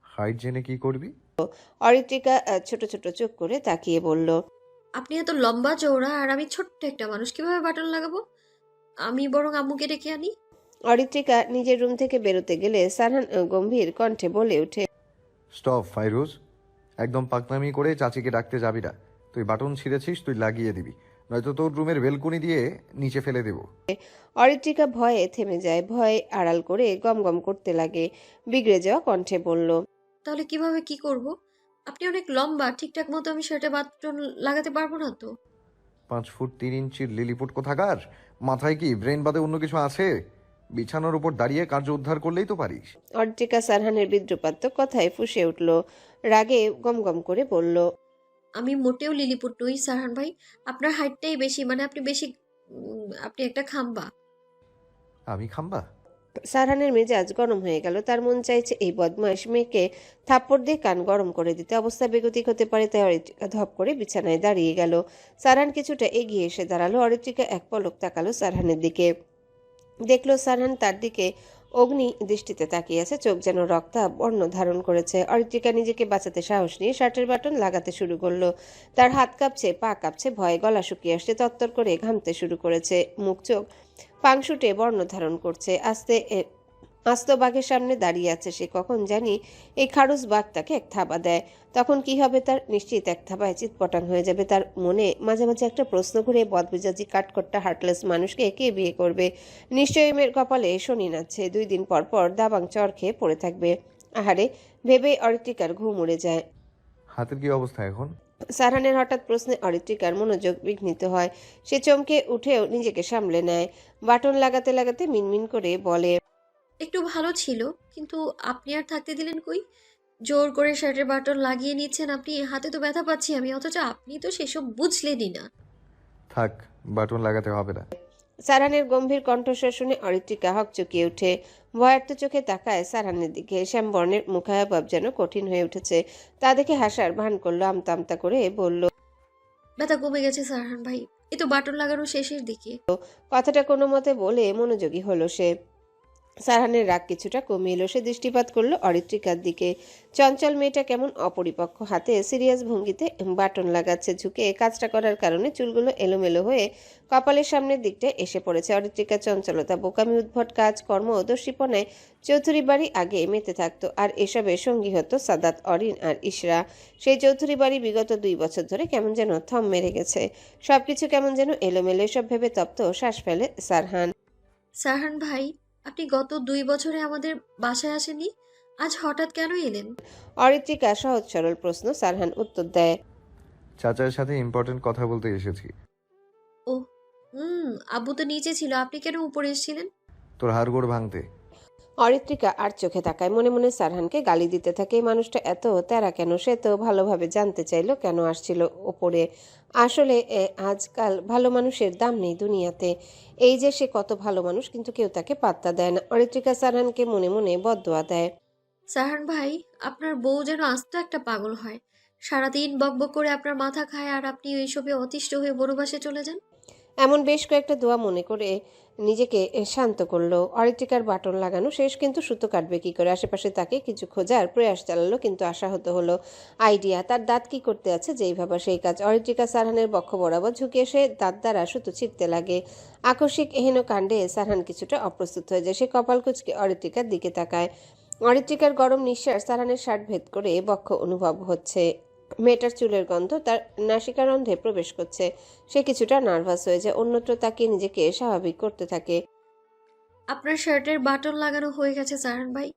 Height জেনে কি করবি? অরিত্রিকা ছোট ছোট চোখ করে তাকিয়ে বলল। আপনি এত লম্বা চওড়া আর আমি ছোট্ট একটা মানুষ, কিভাবে বাটন লাগাবো? আমি বরং আম্মুকে ডেকে আনি। অরিত্রিকা নিজের রুম থেকে বেরোতে গেলে সারহান গম্ভীর কণ্ঠে বলে ওঠে। স্টপ ফাইরুজ, একদম পাকনামি করে চাচিকে ডাকতে যাবি না। তুই বাটন ছিঁড়েছিস, তুই লাগিয়ে দিবি, নয়তো তোর রুমের বেলকুনি দিয়ে নিচে ফেলে দেবো। অরিত্রিকা ভয়ে থেমে যায়, ভয় আড়াল করে গমগম করতে লাগে। বিগড়ে যাওয়া কণ্ঠে বলল। তাহলে কিভাবে কি করব? আপনি অনেক লম্বা, ঠিকঠাক মতো আমি শার্টে বাটন লাগাতে পারবো না তো। 5 ফুট 3 ইঞ্চির লিলিপুট কোথাকার! মাথায় কি ব্রেন বাদে অন্য কিছু আছে? বিছানার উপর দাঁড়িয়ে কার্য উদ্ধার করলেই তো পারিস। অরিত্রিকা সারহানের বিদ্রুপাত্মক কথায় ফুঁসে উঠল, রাগে গমগম করে বলল। আমি মোটেও লিলিপুট নই সারহান ভাই। আপনার হাইটটাই বেশি, মানে আপনি বেশি, আপনি একটা খাম্বা। আমি খাম্বা? সারহানের মেজাজ গরম হয়ে গেল। তার মন চাইছে এই বদমাইশ মেয়েকে থাপ্পড় দিয়ে কান গরম করে দিতে। অবস্থা বেগতিক হতে পারে, তাই অরিত্রিকা ধপ করে বিছানায় দাঁড়িয়ে গেল। সারহান কিছুটা এগিয়ে এসে দাঁড়ালো। অরিত্রিকা এক পলক তাকালো সারহানের দিকে, দেখলো সারহান তার দিকে অগ্নি দৃষ্টিতে তাকিয়ে আছে, চোখ যেন রক্তাভ বর্ণ ধারণ করেছে। অরিত্রিকা নিজেকে বাঁচাতে সাহস নিয়ে শার্টের বাটন লাগাতে শুরু করলো। তার হাত কাঁপছে, পা কাঁপছে, ভয়ে গলা শুকিয়ে আসছে, তত্তর করে ঘামতে শুরু করেছে। মুখ চোখ পাংশুটে বর্ণ ধারণ করছে। আস্ত বাঘের সামনে দাঁড়িয়ে আছে সে। কখন জানি এই খারুস বাঘ তাকে এক থাবা দেয়, তখন কি হবে তার? নিশ্চিত এক থাবায় চিৎপটাং হয়ে যাবে। তার মনে মাঝে মাঝে একটা প্রশ্ন ঘুরে, বদমেজাজি কাঠকোট্টা হার্টলেস মানুষকে কে বিয়ে করবে? নিশ্চয়ই মেয়ের কপালে শনি নাচ্ছে, 2 দিন পর পর দাবাং চর খেয়ে পড়ে থাকবে। আহারে, ভেবে অরিত্রিকার ঘুম উড়ে যায়। হাতের কি অবস্থা এখন? সারহানের হঠাৎ প্রশ্নে অরিত্রিকার মনোযোগ বিঘ্নিত হয়। সে চমকে উঠেও নিজেকে সামলে নেয়। বাটন লাগাতে লাগাতে মিনমিন করে বলে। একটু ভালো ছিল, কিন্তু আপনি আর থাকতে দিলেন কই? জোর করে শার্টের বাটন লাগিয়ে নিচ্ছেন আপনি, হাতে তো ব্যথা পাচ্ছি আমি, অথচ আপনি তো সেসব বুঝলেনই না। থাক, বাটন লাগাতে হবে না। সারহানের গম্ভীর কণ্ঠস্বর শুনে অরিত্রিকা হকচকিয়ে উঠে। ভয়ার্ত চোখে তাকায় সারহানের দিকে। শ্যামবর্ণের মুখাভাব যেন কঠিন হয়ে উঠেছে। তা দেখে হাসার ভান করলো, আমতা আমতা করে বলল। ব্যথা কমে গেছে সারহান ভাই, এই তো বাটন লাগানো শেষের দিকে। কথাটা কোনো মতে বলে মনোযোগী হলো সে। সারহানের রাগ কিছুটা কমে এলো। সে দৃষ্টিপাত করলো অরিত্রিকার দিকে। চঞ্চল মেয়েটা কেমন অপরিপক্ক হাতে সিরিয়াস ভঙ্গিতে বাটন লাগাচ্ছে। ঝুঁকে কাজটা করার কারণে চুলগুলো এলোমেলো হয়ে কপালের সামনের দিকটা এসে পড়েছে। অরিত্রিকার চঞ্চলতা, বোকামি, উদ্ভট কাজ কর্ম ও দস্যিপনায় চৌধুরী বাড়ি আগে মেতে থাকতো, আর এসবে সঙ্গী হতো সাদাত, অরিন আর ইশরা। সেই চৌধুরী বাড়ি বিগত 2 বছর ধরে কেমন যেন থম মেরে গেছে। সবকিছু কেমন যেন এলোমেলো। এসব ভেবে তপ্ত শ্বাস ফেলে সারহান। সারহান ভাই, আপনি গত 2 বছরে আমাদের বাসায় আসেননি, আজ হঠাৎ কেন এলেন? অরিত্রিকা সহজ সরল প্রশ্ন। সারহান উত্তর দেয়। চাচার সাথে ইম্পর্টেন্ট কথা বলতে এসেছি। ও, আব্বু তো নিচে ছিল, আপনি কেন উপরে এসেছিলেন? তোর হাড়গোড় ভাঙতে। অরিত্রিকা আর চোখে তাকায়। মনে মনে সারহানকে গালি দিতে থাকে। এই মানুষটা এত তেরা কেন? সে তো ভালোভাবে জানতে চাইলো কেন আসছিল ওপরে। আসলে আজকাল ভালো মানুষের দাম নেই দুনিয়াতে। এই যে সে কত ভালো মানুষ, কিন্তু কেউ তাকে পাত্তা দেয় না। অরিত্রিকা সারহানকে মনে মনে বদদোয়া দেয়। সারহান ভাই, আপনার বউ যেন আস্ত একটা পাগল হয়, সারাদিন বকবক করে আপনার মাথা খায়, আর আপনি এইসবে অতিষ্ঠ হয়ে বনবাসে চলে যান। এমন বেশ কয়েকটা দোয়া মনে করে নিজেকে শান্ত করলো। অরিত্রিকার বাটন লাগানো শেষ, কিন্তু সুতো কাটবে কি করে? আশেপাশে তাকে কিছু খোঁজার প্রয়াস চালালো, কিন্তু আশাহত হলো। আইডিয়া, তার দাঁত কি করতে আছে, যেই ভাবা সেই কাজ। অরিত্রিকা সারহানের বক্ষ বরাবর ঝুঁকে এসে দাঁত দ্বারা সুতো ছিঁড়তে লাগে। আকস্মিক এহেন কাণ্ডে সারহান কিছুটা অপ্রস্তুত হয়ে যায়। সে কপাল কুঁচকে অরিত্রিকার দিকে তাকায়। অরিত্রিকার গরম নিঃশ্বাস সারহানের শার্ট ভেদ করে বক্ষ অনুভব হচ্ছে। মেয়েটার চুলের গন্ধ তার নাসিকারন্ধ্রে প্রবেশ করছে। সে কিছুটা নার্ভাস হয়ে যায়। অন্যত্র তাকিয়ে নিজেকে স্বাভাবিক করতে থাকে। আপনার শার্টের বাটন লাগানো হয়ে গেছে সারহান ভাই।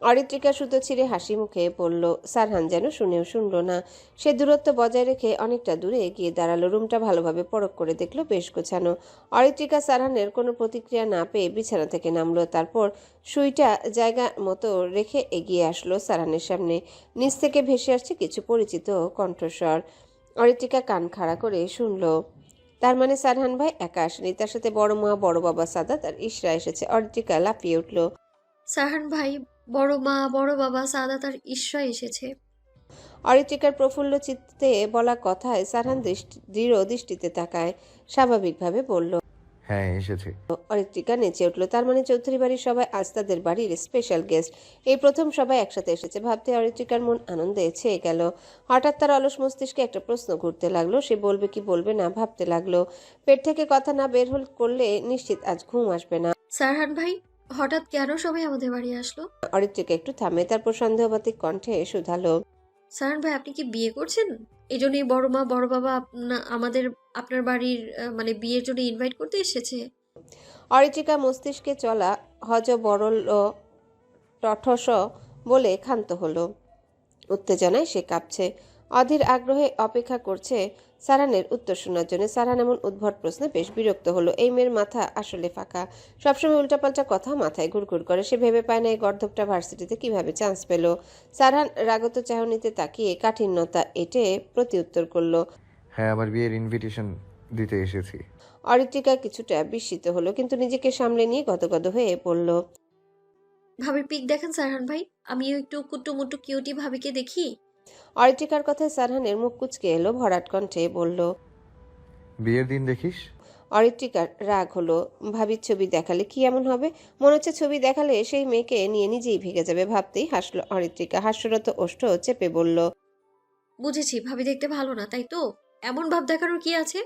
অরিত্রিকা সুতো ছিঁড়ে হাসি মুখে পড়ল। সারহান যেন শুনেও শুনল না। সে দূরত্ব বজায় রেখে অনেকটা দূরে এগিয়ে দাঁড়ালো। রুমটা ভালোভাবে পরখ করে দেখলো, বেশ গোছানো। অরিত্রিকা সারহানের কোনো প্রতিক্রিয়া না পেয়ে বিছানা থেকে নামলো। তারপর সুইটা জায়গা মতো রেখে এগিয়ে আসলো সারহানের সামনে। নিচ থেকে ভেসে আসছে কিছু পরিচিত কণ্ঠস্বর। অরিত্রিকা কান খাড়া করে শুনল। তার মানে সারহান ভাই একা আসেনি, তার সাথে বড় মা, বড় বাবা সাদাত আর ইশরা এসেছে। অরিত্রিকা লাফিয়ে উঠল। সারহান ভাই, বড় মা, বড় বাবা সাদাত আর ঈশ্বর এসেছে। অরিত্রিকার প্রফুল্ল চিত্তে বলা কথায় সারহান দৃঢ় দৃষ্টিতে তাকায়। স্বাভাবিকভাবে বলল। হ্যাঁ, এসেছে। অরিত্রিকা নেচে উঠল। তার মানে চৌধুরী বাড়ির সবাই আজ তাদের বাড়ির স্পেশাল গেস্ট। এই প্রথম সবাই একসাথে এসেছে ভাবতে অরিত্রিকার মন আনন্দে ছেয়ে গেল। হঠাৎ তার অলস মস্তিষ্কে একটা প্রশ্ন ঘুরতে লাগলো। সে বলবে কি বলবে না ভাবতে লাগলো। পেট থেকে কথা না বের করলে নিশ্চিত আজ ঘুম আসবে না। সারহান ভাই, হঠাৎ কেন সবাই আমাদের বাড়ি আসলো? অরিত্রিকা একটু থামে, তারপর সন্দেহবাতিক কণ্ঠে শুধালো, সারহান ভাই, আপনি কি বিয়ে করছেন? এই জন্যই বড় মা বড় বাবা আমাদের আপনার বাড়ির মানে বিয়ের জন্য ইনভাইট করতে এসেছে। অরিত্রিকা মস্তিষ্কে চলা হযবরল টঠস বলে ক্ষান্ত হলো। উত্তেজনায় সে কাঁপছে। অধীর আগ্রহে অপেক্ষা করছে সারানের উত্তর শোনার জন্য। সারান এমন উদ্ভট প্রশ্নে বেশ বিরক্ত হলো। এই মেয়ের মাথা আসলে ফাঁকা। সবসময় উল্টাপাল্টা কথা মাথায় ঘুরঘুর করে। সে ভেবে পায় না এই গর্ধবটা ভার্সিটিতে কিভাবে চান্স পেল। সারান রাগত চাহনিতে তাকিয়ে কাঠিন্যতা এঁটে প্রতিউত্তর করলো। হ্যাঁ, আমার বিয়ের ইনভিটেশন দিতে এসেছি। অরিত্রিকা কিছুটা বিস্মিত হলো, কিন্তু নিজেকে সামলে নিয়ে গদগদ হয়ে পড়ল। ভাবির পিক দেখেন সারহান ভাই, আমিও একটু কুট্টুমুট্টু কিউটি ভাবিকে দেখি। অরিত্রিকার কথায় সারহানের মুখ কুঁচকে এলো, ভরাট কণ্ঠে বলল। বিয়ের দিন দেখিস। অরিত্রিকার রাগ হলো। ভাবির ছবি দেখালে কি এমন হবে? মনে হচ্ছে ছবি দেখালে সেই মেয়েকে নিয়ে নিজেই ভেগে যাবে। ভাবতেই হাসলো অরিত্রিকা। হাস্যরত ওষ্ঠ চেপে বলল, বুঝেছি, ভাবি দেখতে ভালো না, তাই তো? এমন ভাব দেখানোর কি আছে?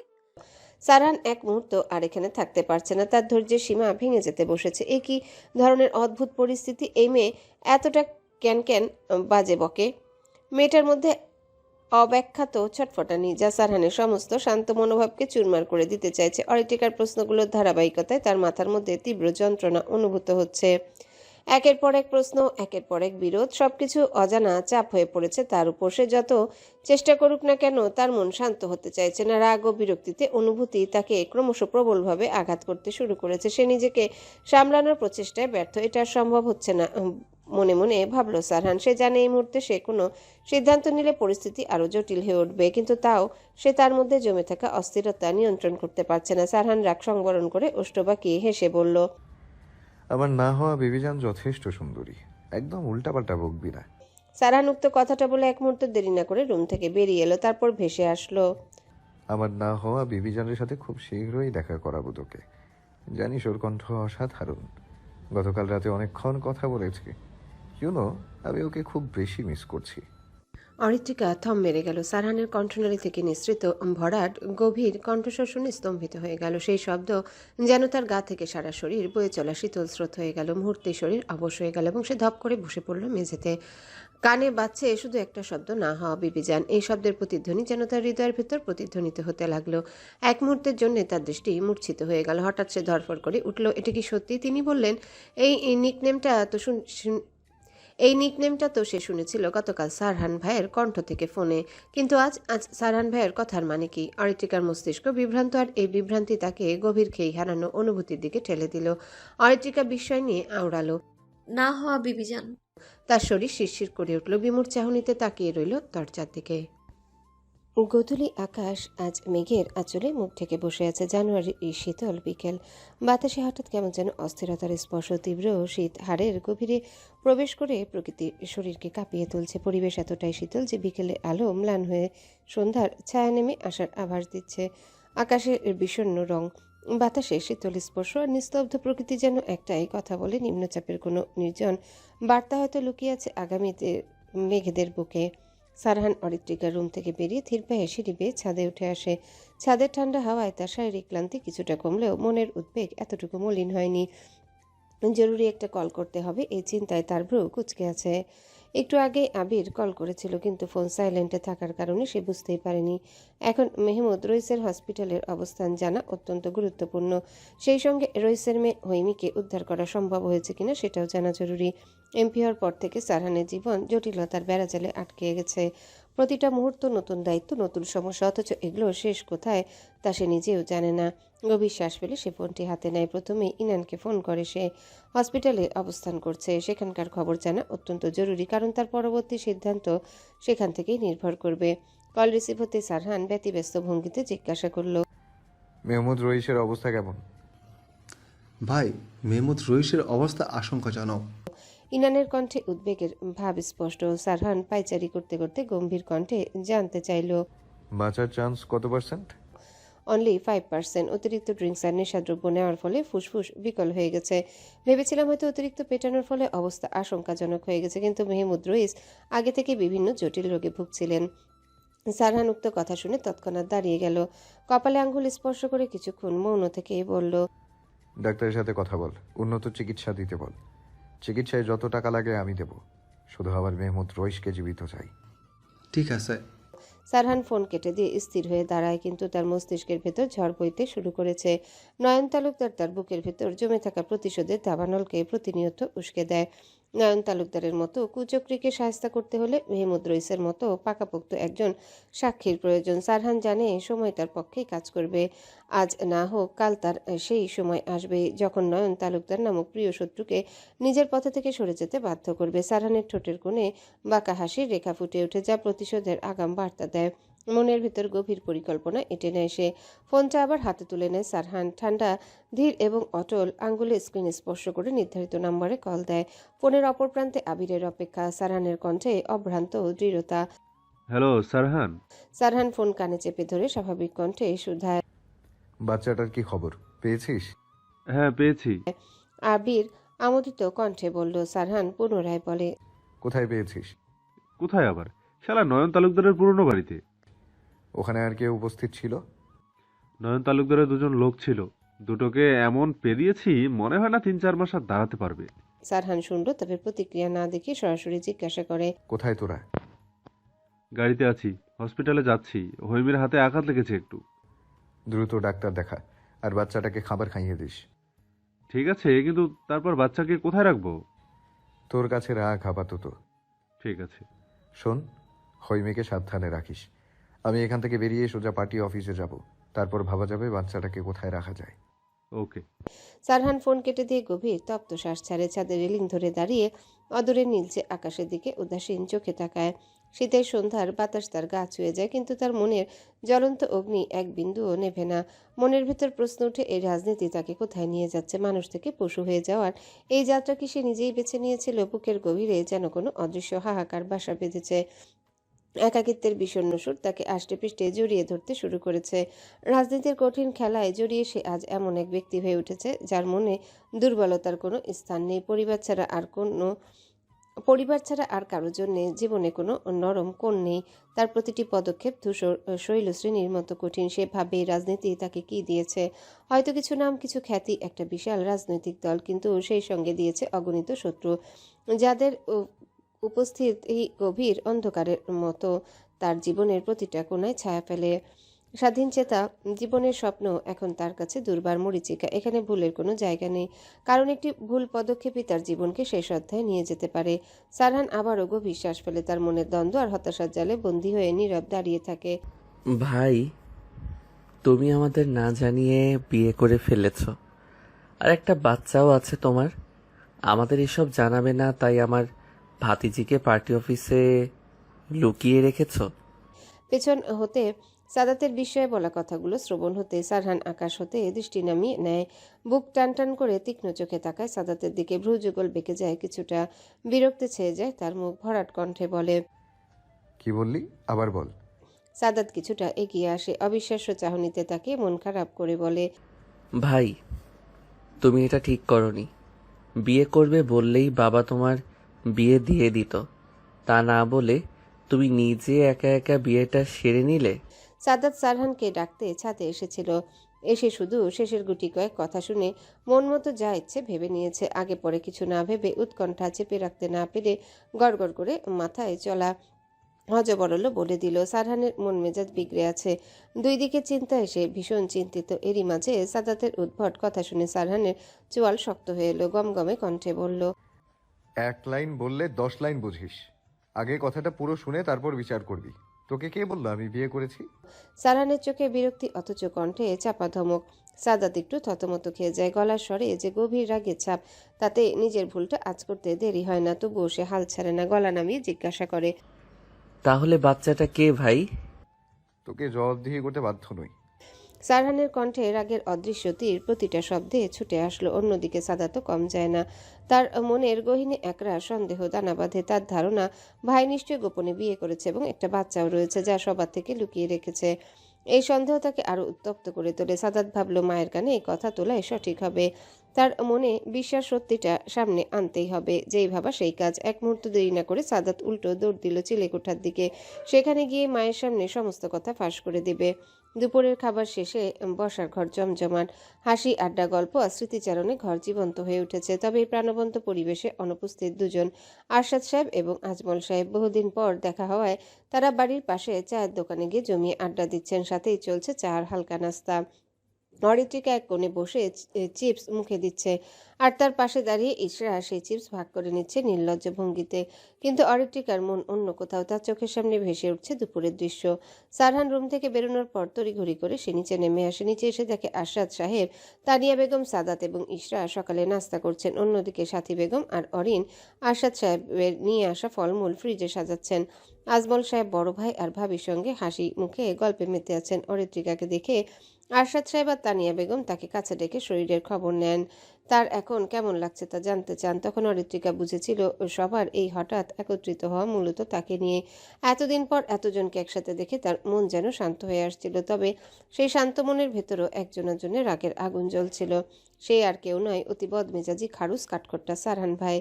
সারহান এক মুহূর্ত আর এখানে থাকতে পারছে না। তার ধৈর্যের সীমা ভেঙে যেতে বসেছে। এ কি ধরনের অদ্ভুত পরিস্থিতি! এই মেয়ে এতটা ক্যান ক্যান বাজে বকে। মেয়েটার মধ্যে অব্যাখ্যাত ছটফটানি, যা সারহানের সমস্ত শান্ত মনোভাবকে চুরমার করে দিতে চাইছে। অরিত্রিকার প্রশ্নগুলোর ধারাবাহিকতায় তার মাথার মধ্যে তীব্র যন্ত্রণা অনুভূত হচ্ছে। একের পর এক প্রশ্ন, একের পর এক বিরোধ, সবকিছু অজানা চাপ হয়ে পড়েছে তার উপর। সে যত চেষ্টা করুক না কেন তার মন শান্ত হতে চাইছে না। রাগ ও বিরক্তিতে অনুভূতি তাকে ক্রমশ প্রবলভাবে আঘাত করতে শুরু করেছে। সে নিজেকে সামলানোর প্রচেষ্টায় ব্যর্থ। এটা আর সম্ভব হচ্ছে না মনে মনে ভাবল সারহান। সে জানে এই মুহূর্তে সে কোনো সিদ্ধান্ত নিলে পরিস্থিতি আরো জটিল হয়ে উঠবে, কিন্তু তাও সে তার মধ্যে জমে থাকা অস্থিরতা নিয়ন্ত্রণ করতে পারছে না। সারহান রাগ সংবরণ করে ওষ্ঠ বাঁকিয়ে হেসে বলল, আমার না হওয়া বেবিজান যথেষ্ট সুন্দরী। একদম উল্টাপাল্টা বকবি না। সারহান উক্ত কথাটা বলে এক মুহূর্ত দেরি না করে রুম থেকে বেরিয়ে এলো, তারপর ভেসে আসলো, আমার না হওয়া বেবিজানের সাথে খুব শীঘ্রই দেখা করাবো তোকে। জানিস ওর কণ্ঠ অসাধারণ। গতকাল রাতে অনেকক্ষণ কথা বলেছি। ইউনো, আমি ওকে খুব বেশি মিস করছি। অরিত্রিকা থম মেরে গেল। সারহানের কণ্ঠনালী থেকে নিঃসৃত ভরাট গভীর কণ্ঠস্বর শুনে স্তম্ভিত হয়ে গেল। সেই শব্দ যেন তার গা থেকে সারা শরীর বয়ে চলা শীতল স্রোত হয়ে গেল। মুহূর্তেই শরীর অবশ হয়ে গেল এবং সে ধপ করে বসে পড়ল মেঝেতে। কানে বাজছে শুধু একটা শব্দ, না হওয়া বিবিজান। এই শব্দের প্রতিধ্বনি যেন তার হৃদয়ের ভেতর প্রতিধ্বনিত হতে লাগলো। এক মুহূর্তের জন্য তার দৃষ্টি মূর্ছিত হয়ে গেল। হঠাৎ সে ধরফড় করে উঠল। এটা কি সত্যি? তিনি বললেন? এই নিকনেমটা তো এই নিকনেমটা তো সে শুনেছিল গতকাল সারহান ভাইয়ের কণ্ঠ থেকে ফোনে, কিন্তু আজ আজ সারহান ভাইয়ের কথার মানে কি? অরিত্রিকার মস্তিষ্ক বিভ্রান্ত, আর এই বিভ্রান্তি তাকে গভীর খেই হারানো অনুভূতির দিকে ঠেলে দিল। অরিত্রিকা বিস্ময় নিয়ে আওড়ালো। না হওয়া বিবিজান। তার শরীর শিরশির করে উঠল। বিমূঢ় চাহনিতে তাকিয়ে রইল দরজার দিকে। গোধূলি আকাশ আজ মেঘের আঁচলে মুখ ঢেকে বসে আছে। জানুয়ারি শীতল বিকেল। বাতাসে হঠাৎ কেমন যেন অস্থিরতার স্পর্শ। তীব্র শীত হাড়ের গভীরে প্রবেশ করে প্রকৃতির শরীরকে কাঁপিয়ে তুলছে। পরিবেশ এতটাই শীতল যে বিকেলে আলো ম্লান হয়ে সন্ধ্যার ছায়া নেমে আসার আভাস দিচ্ছে। আকাশের বিষণ্ণ রং, বাতাসে শীতল স্পর্শ আর নিস্তব্ধ প্রকৃতি যেন একটাই কথা বলে। নিম্নচাপের কোনো নির্জন বার্তা হয়তো লুকিয়ে আছে আগামীতে মেঘেদের বুকে। সারহান অরিত্রিকার রুম থেকে বেরিয়ে ধীর পায়ে সিঁড়ি বেয়ে ছাদে উঠে আসে। ছাদের ঠান্ডা হাওয়ায় তার শারীরিক ক্লান্তি কিছুটা কমলেও মনের উদ্বেগ এতটুকু মলিন হয়নি। জরুরি একটা কল করতে হবে, এই চিন্তায় তার ভ্রু কুঁচকে আছে। একটু আগে আবির কল করেছিল, কিন্তু ফোন সাইলেন্টে থাকার কারণে সে বুঝতেই পারেনি। এখন মেহমুদ রইসের হসপিটালের অবস্থান জানা অত্যন্ত গুরুত্বপূর্ণ। সেই সঙ্গে রইসের মেয়ে হৈমিকে উদ্ধার করা সম্ভব হয়েছে কিনা সেটাও জানা জরুরি। এমপি হওয়ার পর থেকে সারহানের জীবন জটিলতার বেড়াজালে আটকে গেছে। প্রতিটা মুহূর্ত নতুন দায়িত্ব, নতুন সমস্যা, অথচ এগুলো শেষ কোথায় তা সে নিজেও জানে না। গভীর শ্বাস ফেলে সে ফোনটি হাতে নেয়। প্রথমেই ইনানকে ফোন করে সে। হসপিটালে অবস্থান করছে। সেখানকার খবর জানা অত্যন্ত জরুরি, কারণ তার পরবর্তী সিদ্ধান্ত সেখান থেকেই নির্ভর করবে। কল রিসিভ হতে সারহান ব্যতিব্যস্ত ভঙ্গিতে জিজ্ঞাসা করল, মেহমুদ রইসের অবস্থা কেমন? ভাই, মেহমুদ রইসের অবস্থা আশঙ্কাজনক। ইনানের কণ্ঠে উদ্বেগের ভাব স্পষ্ট। সারহান পায়চারি করতে করতে গম্ভীর কণ্ঠে জানতে চাইল, বাঁচার চান্স কত %? অনলি 5%। অতিরিক্ত ড্রিঙ্কস আর নেশাদ্রব্য নেওয়ার ফলে ফুসফুস বিকল হয়ে গেছে। ভেবেছিলাম হয়তো অতিরিক্ত পেটানোর ফলে অবস্থা আশঙ্কাজনক হয়ে গেছে, কিন্তু মেহমুদ রইস আগে থেকে বিভিন্ন জটিল রোগে ভুগছিলেন। সারহান উক্ত কথা শুনে তৎক্ষণাৎ দাঁড়িয়ে গেল। কপালে আঙ্গুল স্পর্শ করে কিছুক্ষণ মৌন থেকে বলল, ডাক্তারের সাথে কথা বল, উন্নত চিকিৎসা দিতে বল। চিকিৎসায় যত টাকা লাগে আমি দেব, শুধু আমার মেহমুদ রইসকে জীবিত চাই। ঠিক আছে। সারহান ফোন কেটে দিয়ে স্থির হয়ে দাঁড়ায়, কিন্তু তার মস্তিষ্কের ভেতর ঝড় বইতে শুরু করেছে। নয়ন তালুকদার তার বুকের ভেতর জমে থাকা প্রতিশোধের দাবানলকে প্রতিনিয়ত উস্কে দেয়। নয়ন তালুকদারের মতো কুচক্রীকে সাহায্য করতে হলে মেহমুদ রইসের মতো পাকাপোক্ত একজন সাক্ষীর প্রয়োজন। সারহান জানে সময় তার পক্ষেই কাজ করবে। আজ না হোক কাল তার সেই সময় আসবে যখন নয়ন তালুকদার নামক প্রিয় শত্রুকে নিজের পথে থেকে সরে যেতে বাধ্য করবে। সারহানের ঠোঁটের কোণে বাঁকা হাসির রেখা ফুটে ওঠে, যা প্রতিশোধের আগাম বার্তা দেয়। মনের ভিতর গভীর পরিকল্পনা এঁটে নেয় সে। ফোনটা আবার হাতে তুলে নেয় সারহান। ঠান্ডা, ধীর এবং অটল আঙ্গুলে স্ক্রিন স্পর্শ করে নির্ধারিত নম্বরে কল দেয়। ফোনের অপর প্রান্তে আবিরের অপেক্ষা। সারহানের কণ্ঠে অভ্রান্ত দৃঢ়তা। হ্যালো সারহান। সারহান ফোন কানে চেপে ধরে স্বাভাবিক কণ্ঠে শুধায়, বাচ্চাটার কি খবর, পেয়েছিস? হ্যাঁ পেয়েছি। আবির আমোদিত কণ্ঠে বলল। সারহান পুনরায় বলে, কোথায় পেয়েছিস? কোথায় আবার? শালা নয়ন তালুকদারের পুরনো বাড়িতে। ওখানে আর কেউ উপস্থিত ছিল? নয়ন তালুকদারের দুজন লোক ছিল, দুটোকে এমন পেরিয়েছি মনে হয় না 3-4 মাস আর দাঁড়াতে পারবে। সারহান শুনল, তবে প্রতিক্রিয়া না দেখে সরাসরি জিজ্ঞাসা করে, কোথায় তোরা? গাড়িতে আছি, হসপিটালে যাচ্ছি। হৈমির হাতে আঘাত লেগেছে একটু। দ্রুত ডাক্তার দেখা, আর বাচ্চাটাকে খাবার খাইয়ে দিস। ঠিক আছে, কিন্তু তারপর বাচ্চাকে কোথায় রাখবো? তোর কাছে রাখ আপাতত। ঠিক আছে। শোন, হৈমিকে সাবধানে রাখিস। আমি এখান থেকে বেরিয়ে সোজা পার্টি অফিসে যাব, তারপর ভাবা যাবে বাচ্চাটাকে কোথায় রাখা যায়। ওকে। সারহান ফোন কেটে দিয়ে গভীর তপ্ত শ্বাস ছাড়ে। ছাদের রেলিং ধরে দাঁড়িয়ে অদূরে নীলচে আকাশের দিকে উদাসীন চোখে তাকায়। শীতের সন্ধ্যার বাতাস তার গা ছুঁয়ে যায়, কিন্তু তার মনের জ্বলন্ত অগ্নি এক বিন্দুও নেভে না। মনের ভেতর প্রশ্ন ওঠে, এই রাজনীতি তাকে কোথায় নিয়ে যাচ্ছে? মানুষ থেকে পশু হয়ে যাওয়ার এই যাত্রা কি সে নিজেই বেছে নিয়েছিল? বুকের গভীরে যেন কোনো অদৃশ্য হাহাকার বাসা বেঁধেছে। একাকিত্বের বিষণ্ণ সুর তাকে আষ্টেপৃষ্টে জড়িয়ে ধরতে শুরু করেছে। রাজনীতির কঠিন খেলায় জড়িয়ে সে আজ এমন এক ব্যক্তি হয়ে উঠেছে যার মনে দুর্বলতার কোনো স্থান নেই। পরিবার ছাড়া আর কারোর জন্য জীবনে কোনো নরম কোণ নেই। তার প্রতিটি পদক্ষেপ ধূসর শৈলশ্রেণীর মতো কঠিন। সে ভাবে রাজনীতি তাকে কি দিয়েছে? হয়তো কিছু নাম, কিছু খ্যাতি, একটা বিশাল রাজনৈতিক দল, কিন্তু সেই সঙ্গে দিয়েছে অগণিত শত্রু, যাদের উপস্থিতি গভীর অন্ধকারের মতো তার জীবনের প্রতিটা কোণায় ছায়া ফেলে। স্বাধীন চেতা জীবনের স্বপ্ন এখন তার কাছে দুর্বার মরীচিকা। এখানে ভুলের কোনো জায়গা নেই, কারণ একটি ভুল পদক্ষেপই তার জীবনকে শেষ অধ্যায়ে নিয়ে যেতে পারে। সারহান আবারও গভীর শ্বাস ফেলে। তার মনের দ্বন্দ্ব আর হতাশার জালে বন্দী হয়ে নীরব দাঁড়িয়ে থাকে। ভাই, তুমি আমাদের না জানিয়ে বিয়ে করে ফেলেছ, আর একটা বাচ্চাও আছে তোমার। আমাদের এসব জানাবে না, তাই আমার ভাতিজিকে পার্টি অফিসে লুকিয়ে রেখেছ। পেছন হতে সাদাতের বিস্ময়ে বলা কথাগুলো শ্রবণ হতে সারহান আকাশ হতে দৃষ্টি নামিয়ে নেয়। বুক টান টান করে তীক্ষ্ণ চোখে তাকায় সাদাতের দিকে। ভ্রুযুগল বেঁকে যায় কিছুটা, বিরক্তে ছেয়ে যায় তার মুখ। ভরাট কণ্ঠে বলে, কি বললি, আবার বল। সাদাত কিছুটা এগিয়ে আসে, অবিশ্বাস্য চাহনিতে তাকে মন খারাপ করে বলে, ভাই, তুমি এটা ঠিক করনি। বিয়ে করবে বললেই বাবা তোমার বিয়ে দিয়ে দিত, তা না বলে তুমি নিজে একা একা বিয়েটা সেরে নিলে। সাদাত সারহানকে ডাকতে ছাদে এসেছিল। এসে শুধু শেষের গুটি কয়েক কথা শুনে মন মতো যা ইচ্ছে ভেবে নিয়েছে। আগে পরে কিছু না ভেবে, উৎকণ্ঠা চেপে রাখতে না পেরে গড়গড় করে মাথায় চলা হজবরল বলে দিল। সারহানের মন মেজাজ বিগড়ে আছে। দুই দিকে চিন্তা এসে ভীষণ চিন্তিত। এরই মাঝে সাদাতের উদ্ভট কথা শুনে সারহানের চোয়াল শক্ত হয়ে এলো। গমগমে কণ্ঠে বলল, 1 লাইন বললে 10 লাইন বুঝিস। আগে কথাটা পুরো শুনে তারপর বিচার করবি। তোকে কে বললো আমি বিয়ে করেছি? সারহানের চোখে বিরক্তি, অথচ কণ্ঠে চাপা ধমক। সাদাত একটু থতমত খেয়ে যায়। গলার স্বরে যে গভীর রাগের ছাপ, তাতে নিজের ভুলটা আঁচ করতে দেরি হয় না। তবুও সে হাল ছাড়ে না। গলা নামিয়ে জিজ্ঞাসা করে, তাহলে বাচ্চাটা কে ভাই? তোকে জবাবদিহি করতে বাধ্য নই। সারহানের কণ্ঠে রাগের অদৃশ্য তীর প্রতিটা শব্দে ছুটে আসলো। অন্যদিকে সাদাতও কম যায় না। তার মনের গহীনে একরা সন্দেহ দানা বাঁধে। তার ধারণা ভাই নিশ্চয়ই গোপনে বিয়ে করেছে এবং একটা বাচ্চাও রয়েছে, যা সবার থেকে লুকিয়ে রেখেছে। এই সন্দেহ তাকে আরো উত্তপ্ত করে তোলে। সাদাত ভাবল মায়ের কানে এই কথা তোলাই সঠিক হবে। তার মনে বিশ্বাস সত্যিটা সামনে আনতেই হবে। যেই ভাবা সেই কাজ। এক মুহূর্ত দেরি না করে সাদাত উল্টো দৌড় দিল চিলেকোঠার দিকে। সেখানে গিয়ে মায়ের সামনে সমস্ত কথা ফাঁস করে দিবে। দুপুরের খাবার শেষে বসার ঘর জমজমাট। হাসি, আড্ডা, গল্প আর স্মৃতিচারণে ঘর জীবন্ত হয়ে উঠেছে। তবে এই প্রাণবন্ত পরিবেশে অনুপস্থিত দুজন, আরশাদ সাহেব এবং আজমল সাহেব। বহুদিন পর দেখা হওয়ায় তারা বাড়ির পাশে চায়ের দোকানে গিয়ে জমিয়ে আড্ডা দিচ্ছেন। সাথেই চলছে চা আর হালকা নাস্তা। অরিত্রিকা এক কোণে বসে চিপস মুখে দিচ্ছে, আর তার পাশে দাঁড়িয়ে ইশরা সেই চিপস ভাগ করে নিচ্ছে নির্লজ্জ ভঙ্গিতে। কিন্তু অরিত্রিকার মন অন্য কোথাও। তার চোখের সামনে ভেসে উঠছে দুপুরের দৃশ্য। সারহান রুম থেকে বেরোনোর পর তড়িঘড়ি করে সে নিচে নেমে আসে। নিচে এসে দেখে আরশাদ সাহেব, তানিয়া বেগম, সাদাত এবং ইশরা সকালে নাস্তা করছেন। অন্যদিকে সাথী বেগম আর অরিন আরশাদ সাহেবের নিয়ে আসা ফলমূল ফ্রিজে সাজাচ্ছেন। আজমল সাহেব বড় ভাই আর ভাবির সঙ্গে হাসি মুখে গল্পে মেতে আছেন। অরিত্রিকাকে দেখে আরশাদ সাহেব আর তানিয়া বেগম তাকে কাছে ডেকে শরীরের খবর নেন। তার এখন কেমন লাগছে তা জানতে চান। তখন অরিত্রিকা বুঝেছিল সবার এই হঠাৎ একত্রিত হওয়া মূলত তাকে নিয়ে। এতদিন পর এতজনকে একসাথে দেখে তার মন যেন শান্ত হয়ে আসছিল। তবে সেই শান্ত মনের ভেতরও একজনের জন্য রাগের আগুন জ্বলছিল। সে আর কেউ নয়, অতি বদমেজাজি খাড়ুস কাঠখোট্টা সারহান ভাই।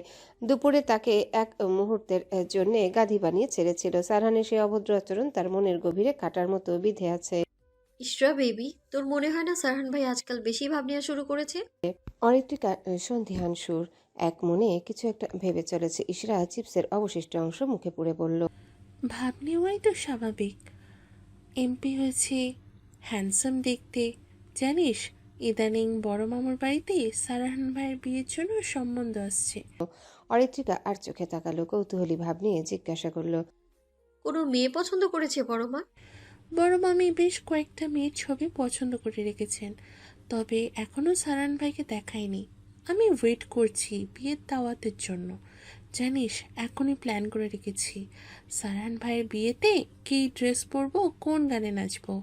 দুপুরে তাকে এক মুহূর্তের জন্য গাধি বানিয়ে ছেড়েছিল। সারহানের সেই অভদ্র আচরণ তার মনের গভীরে কাটার মতো বিঁধে আছে। ইশরা বেবি, তোর মনে হয় না সারহান ভাই আজকাল বেশি ভাব নেওয়া শুরু করেছে? অরিত্রিকা সন্ধিহান সুর, এক মনে কিছু একটা ভেবে চলেছে। ইশরা চিপসের অবশিষ্ট অংশ মুখে পুরে বলল, ভাব নেওয়াই তো স্বাভাবিক। এমপি হয়েছে, হ্যান্ডসাম দেখতে। জানিস, ইদানিং বড় মামুর বাড়িতে সারাহান ভাইয়ের বিয়ের জন্য সম্বন্ধ আসছে। অরিত্রিকা আর চোখে তাকালো, কৌতূহলী ভাব নিয়ে জিজ্ঞাসা করল, কোনো মেয়ে পছন্দ করেছে বড় মা? বড় মামি বেশ কয়েকটা মেয়ের ছবি পছন্দ করে রেখেছেন, তবে এখনো সারাহান ভাইকে দেখায়নি। আমি ওয়েট করছি বিয়ের দাওয়াতের জন্য। জানিস, এখনই প্ল্যান করে রেখেছি সারাহান ভাইয়ের বিয়েতে কী ড্রেস পরবো, কোন গানে নাচবো।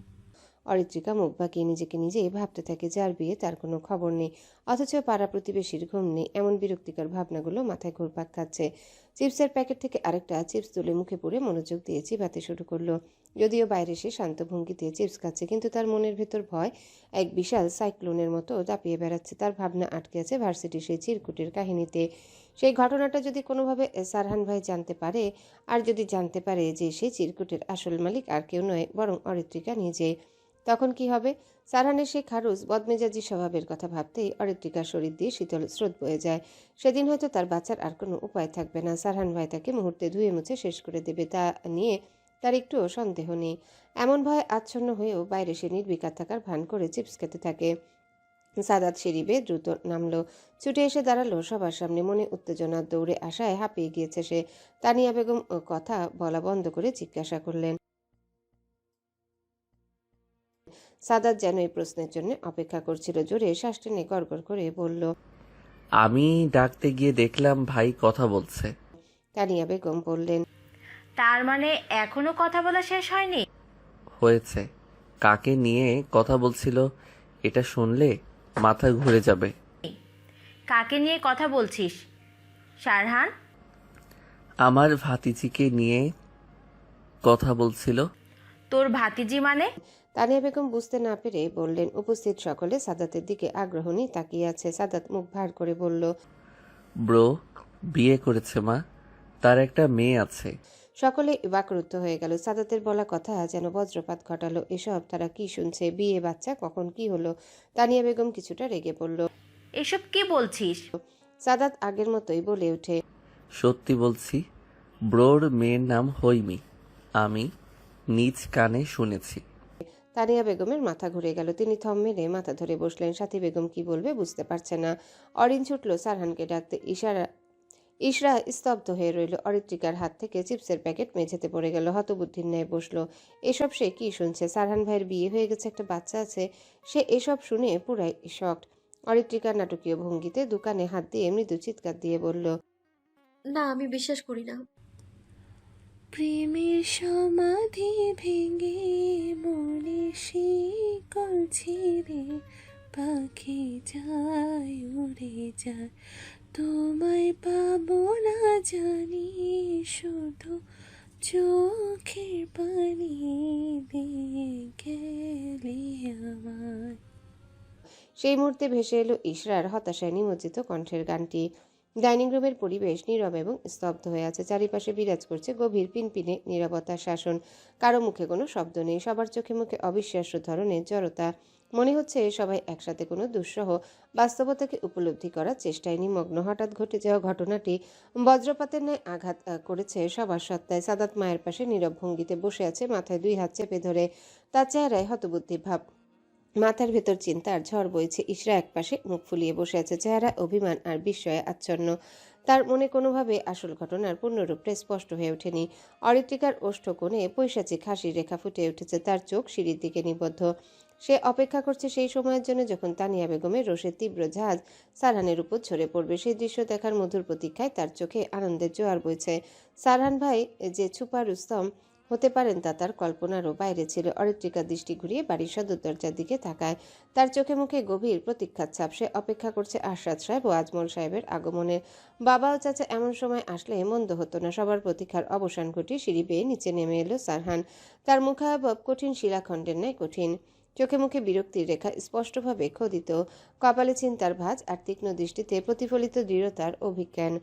অরিত্রিকা মুখ বাঁকিয়ে নিজেকে নিজেই ভাবতে থাকে যার বিয়ে তার কোনো খবর নেই, অথচ পাড়া প্রতিবেশীর ঘুম নেই। এমন বিরক্তিকর ভাবনাগুলো মাথায় ঘুরপাক খাচ্ছে। চিপসের প্যাকেট থেকে আরেকটা চিপস তুলে মুখে পুরে মনোযোগ দিয়ে চিবাতে শুরু করলো। যদিও বাইরে সে শান্ত ভঙ্গিতে চিপস খাচ্ছে, কিন্তু তার মনের ভেতর ভয় এক বিশাল সাইক্লোনের মতো দাপিয়ে বেড়াচ্ছে। তার ভাবনা আটকে আছে ভার্সিটি সেই চিরকুটের কাহিনীতে। সেই ঘটনাটা যদি কোনোভাবে সারহান ভাই জানতে পারে, আর যদি জানতে পারে যে সেই চিরকুটের আসল মালিক আর কেউ নয় বরং অরিত্রিকা নিজে, তখন কি হবে? সারহানের সেই খারুজ বদমেজাজি স্বভাবের কথা ভাবতেই অরিত্রিকার শরীর দিয়ে শীতল স্রোত বয়ে যায়। সেদিন হয়তো তার বাঁচার আর কোনো উপায় থাকবে না। সারহান ভাই তাকে মুহূর্তে ধুয়ে মুছে শেষ করে দেবে, তা নিয়ে তার একটুও সন্দেহ নেই। এমন ভয়ে আচ্ছন্ন হয়েও বাইরে সে নির্বিকার থাকার ভান করে চিপস খেতে থাকে। সাদাত সিঁড়ি বেয়ে দ্রুত নামলো, ছুটে এসে দাঁড়ালো সবার সামনে। মনে উত্তেজনার দৌড়ে আসায় হাঁপিয়ে গিয়েছে সে। তানিয়া বেগম কথা বলা বন্ধ করে জিজ্ঞাসা করলেন। সাদাত যেন এই প্রশ্নের জন্য অপেক্ষা করছিল। জোরে শ্বাস টেনে গড়গড় করে বলল, আমি ডাকতে গিয়ে দেখলাম ভাই কথা বলছে। তানিয়া বেগম বললেন, তার মানে এখনো কথা বলা শেষ হয়নি? হয়েছে। কাকে নিয়ে কথা বলছিল এটা শুনলে মাথা ঘুরে যাবে। কাকে নিয়ে কথা বলছিস শারহান? আমার ভাতিজিকে নিয়ে কথা বলছিল। তোর ভাতিজি মানে? তানিয়া বেগম বুঝতে না পেরে বললেন। উপস্থিত সকলে সাদাতের দিকে আগ্রহ নিয়ে তাকিয়ে আছে। সাদাত মুখ ভার করে বলল, ব্রো বিয়ে করেছে মা, তার একটা মেয়ে আছে। সকলে বাকরুদ্ধ হয়ে গেল। সাদাতের বলা কথা যেন বজ্রপাত ঘটালো। এসব তারা কি শুনছে? বিয়ে, বাচ্চা, কখন কি হলো? তানিয়া বেগম কিছুটা রেগে পড়ল। এসব কি বলছিস? সাদাত আগের মতোই বলে ওঠে, সত্যি বলছি, ব্রোর মেয়ের নাম হৈমি। আমি নিজ কানে শুনেছি। তানিয়া বেগমের মাথা ঘুরে গেল। তিনি থম মেরে মাথা ধরে বসলেন। সাথী বেগম কি বলবে বুঝতে পারছে না। অরিন ছুটল সারহানকে ডাকতে। ইশরা স্তব্ধ হয়ে রইল। অরিত্রিকার হাত থেকে চিপসের প্যাকেট মেঝেতে পড়ে গেল। হতবুদ্ধির ন্যায় বসলো। এসব সে কি শুনছে? সারহান ভাইয়ের বিয়ে হয়ে গেছে, একটা বাচ্চা আছে। সে এসব শুনে পুরাই শকড। অরিত্রিকার নাটকীয় ভঙ্গিতে দোকানে হাত দিয়ে মৃদু চিৎকার দিয়ে বলল, না, আমি বিশ্বাস করি না। প্রেমের সমাধি ভেঙে মনে শিকল ছিঁড়ে পাখি যায় উড়ে যায়, তোমায় পাবো না জানি, শুধু চোখের পানি দিয়ে গেলি আমায়। সেই মুহূর্তে ভেসে এলো ইশরার হতাশায় নিমজ্জিত কণ্ঠের গানটি। ডাইনিং রুমের পরিবেশ নীরব এবং স্তব্ধ হয়ে আছে। চারিপাশে বিরাজ করছে গভীর পিনপিনে নীরবতার শাসন। কারো মুখে কোনো শব্দ নেই, সবার চোখে মুখে অবিশ্বাস্য ধরনের জড়তা। মনে হচ্ছে সবাই একসাথে কোনো দুঃসহ বাস্তবতাকে উপলব্ধি করার চেষ্টায় নিমগ্ন। হঠাৎ ঘটে যাওয়া ঘটনাটি বজ্রপাতের ন্যায় আঘাত করেছে সবার সত্তায়। সাদাত মায়ের পাশে নীরব ভঙ্গিতে বসে আছে, মাথায় 2 হাত চেপে ধরে। তার চেহারায় হতবুদ্ধি ভাব, মাথার ভেতর চিন্তার ঝড় বইছে। ইশরা একপাশে মুখ ফুলিয়ে বসে আছে, চেহারা অভিমান আর বিস্ময়ে আচ্ছন্ন। তার মনে কোনোভাবে আসল ঘটনার পূর্ণরূপটা স্পষ্ট হয়ে ওঠেনি। অরিত্রিকার ওষ্ঠকোণে পৈশাচিক হাসির রেখা ফুটে উঠেছে, তার চোখ সিঁড়ির দিকে নিবদ্ধ। সে অপেক্ষা করছে সেই সময়ের জন্য যখন তানিয়া বেগমের রোষের তীব্র ঝাঁজ সারহানের উপর ঝরে পড়বে। সেই দৃশ্য দেখার মধুর প্রতীক্ষায় তার চোখে আনন্দের জোয়ার বইছে। সারহান ভাই যে ছুপা রুস্তম হতে পারেন তা তার কল্পনারও বাইরে ছিল। অরিত্রিকা দৃষ্টি ঘুরিয়ে বাড়ির সদর দরজার দিকে তাকায়। তার চোখে মুখে গভীর প্রতীক্ষার ছাপ। সে অপেক্ষা করছে আশরাত সাহেব ও আজমল সাহেবের আগমনের। বাবা ও চাচা এমন সময় আসলে মন্দ হতো না। সবার প্রতীক্ষার অবসান ঘটিয়ে সিঁড়ি বেয়ে নিচে নেমে এলো সারহান। তার মুখাবয়ব কঠিন শিলাখণ্ডের ন্যায় কঠিন, চোখে মুখে বিরক্তির রেখা স্পষ্টভাবে খোদিত, কপালে চিন্তার ভাঁজ আর তীক্ষ্ণ দৃষ্টিতে প্রতিফলিত দৃঢ়তার অভিজ্ঞান।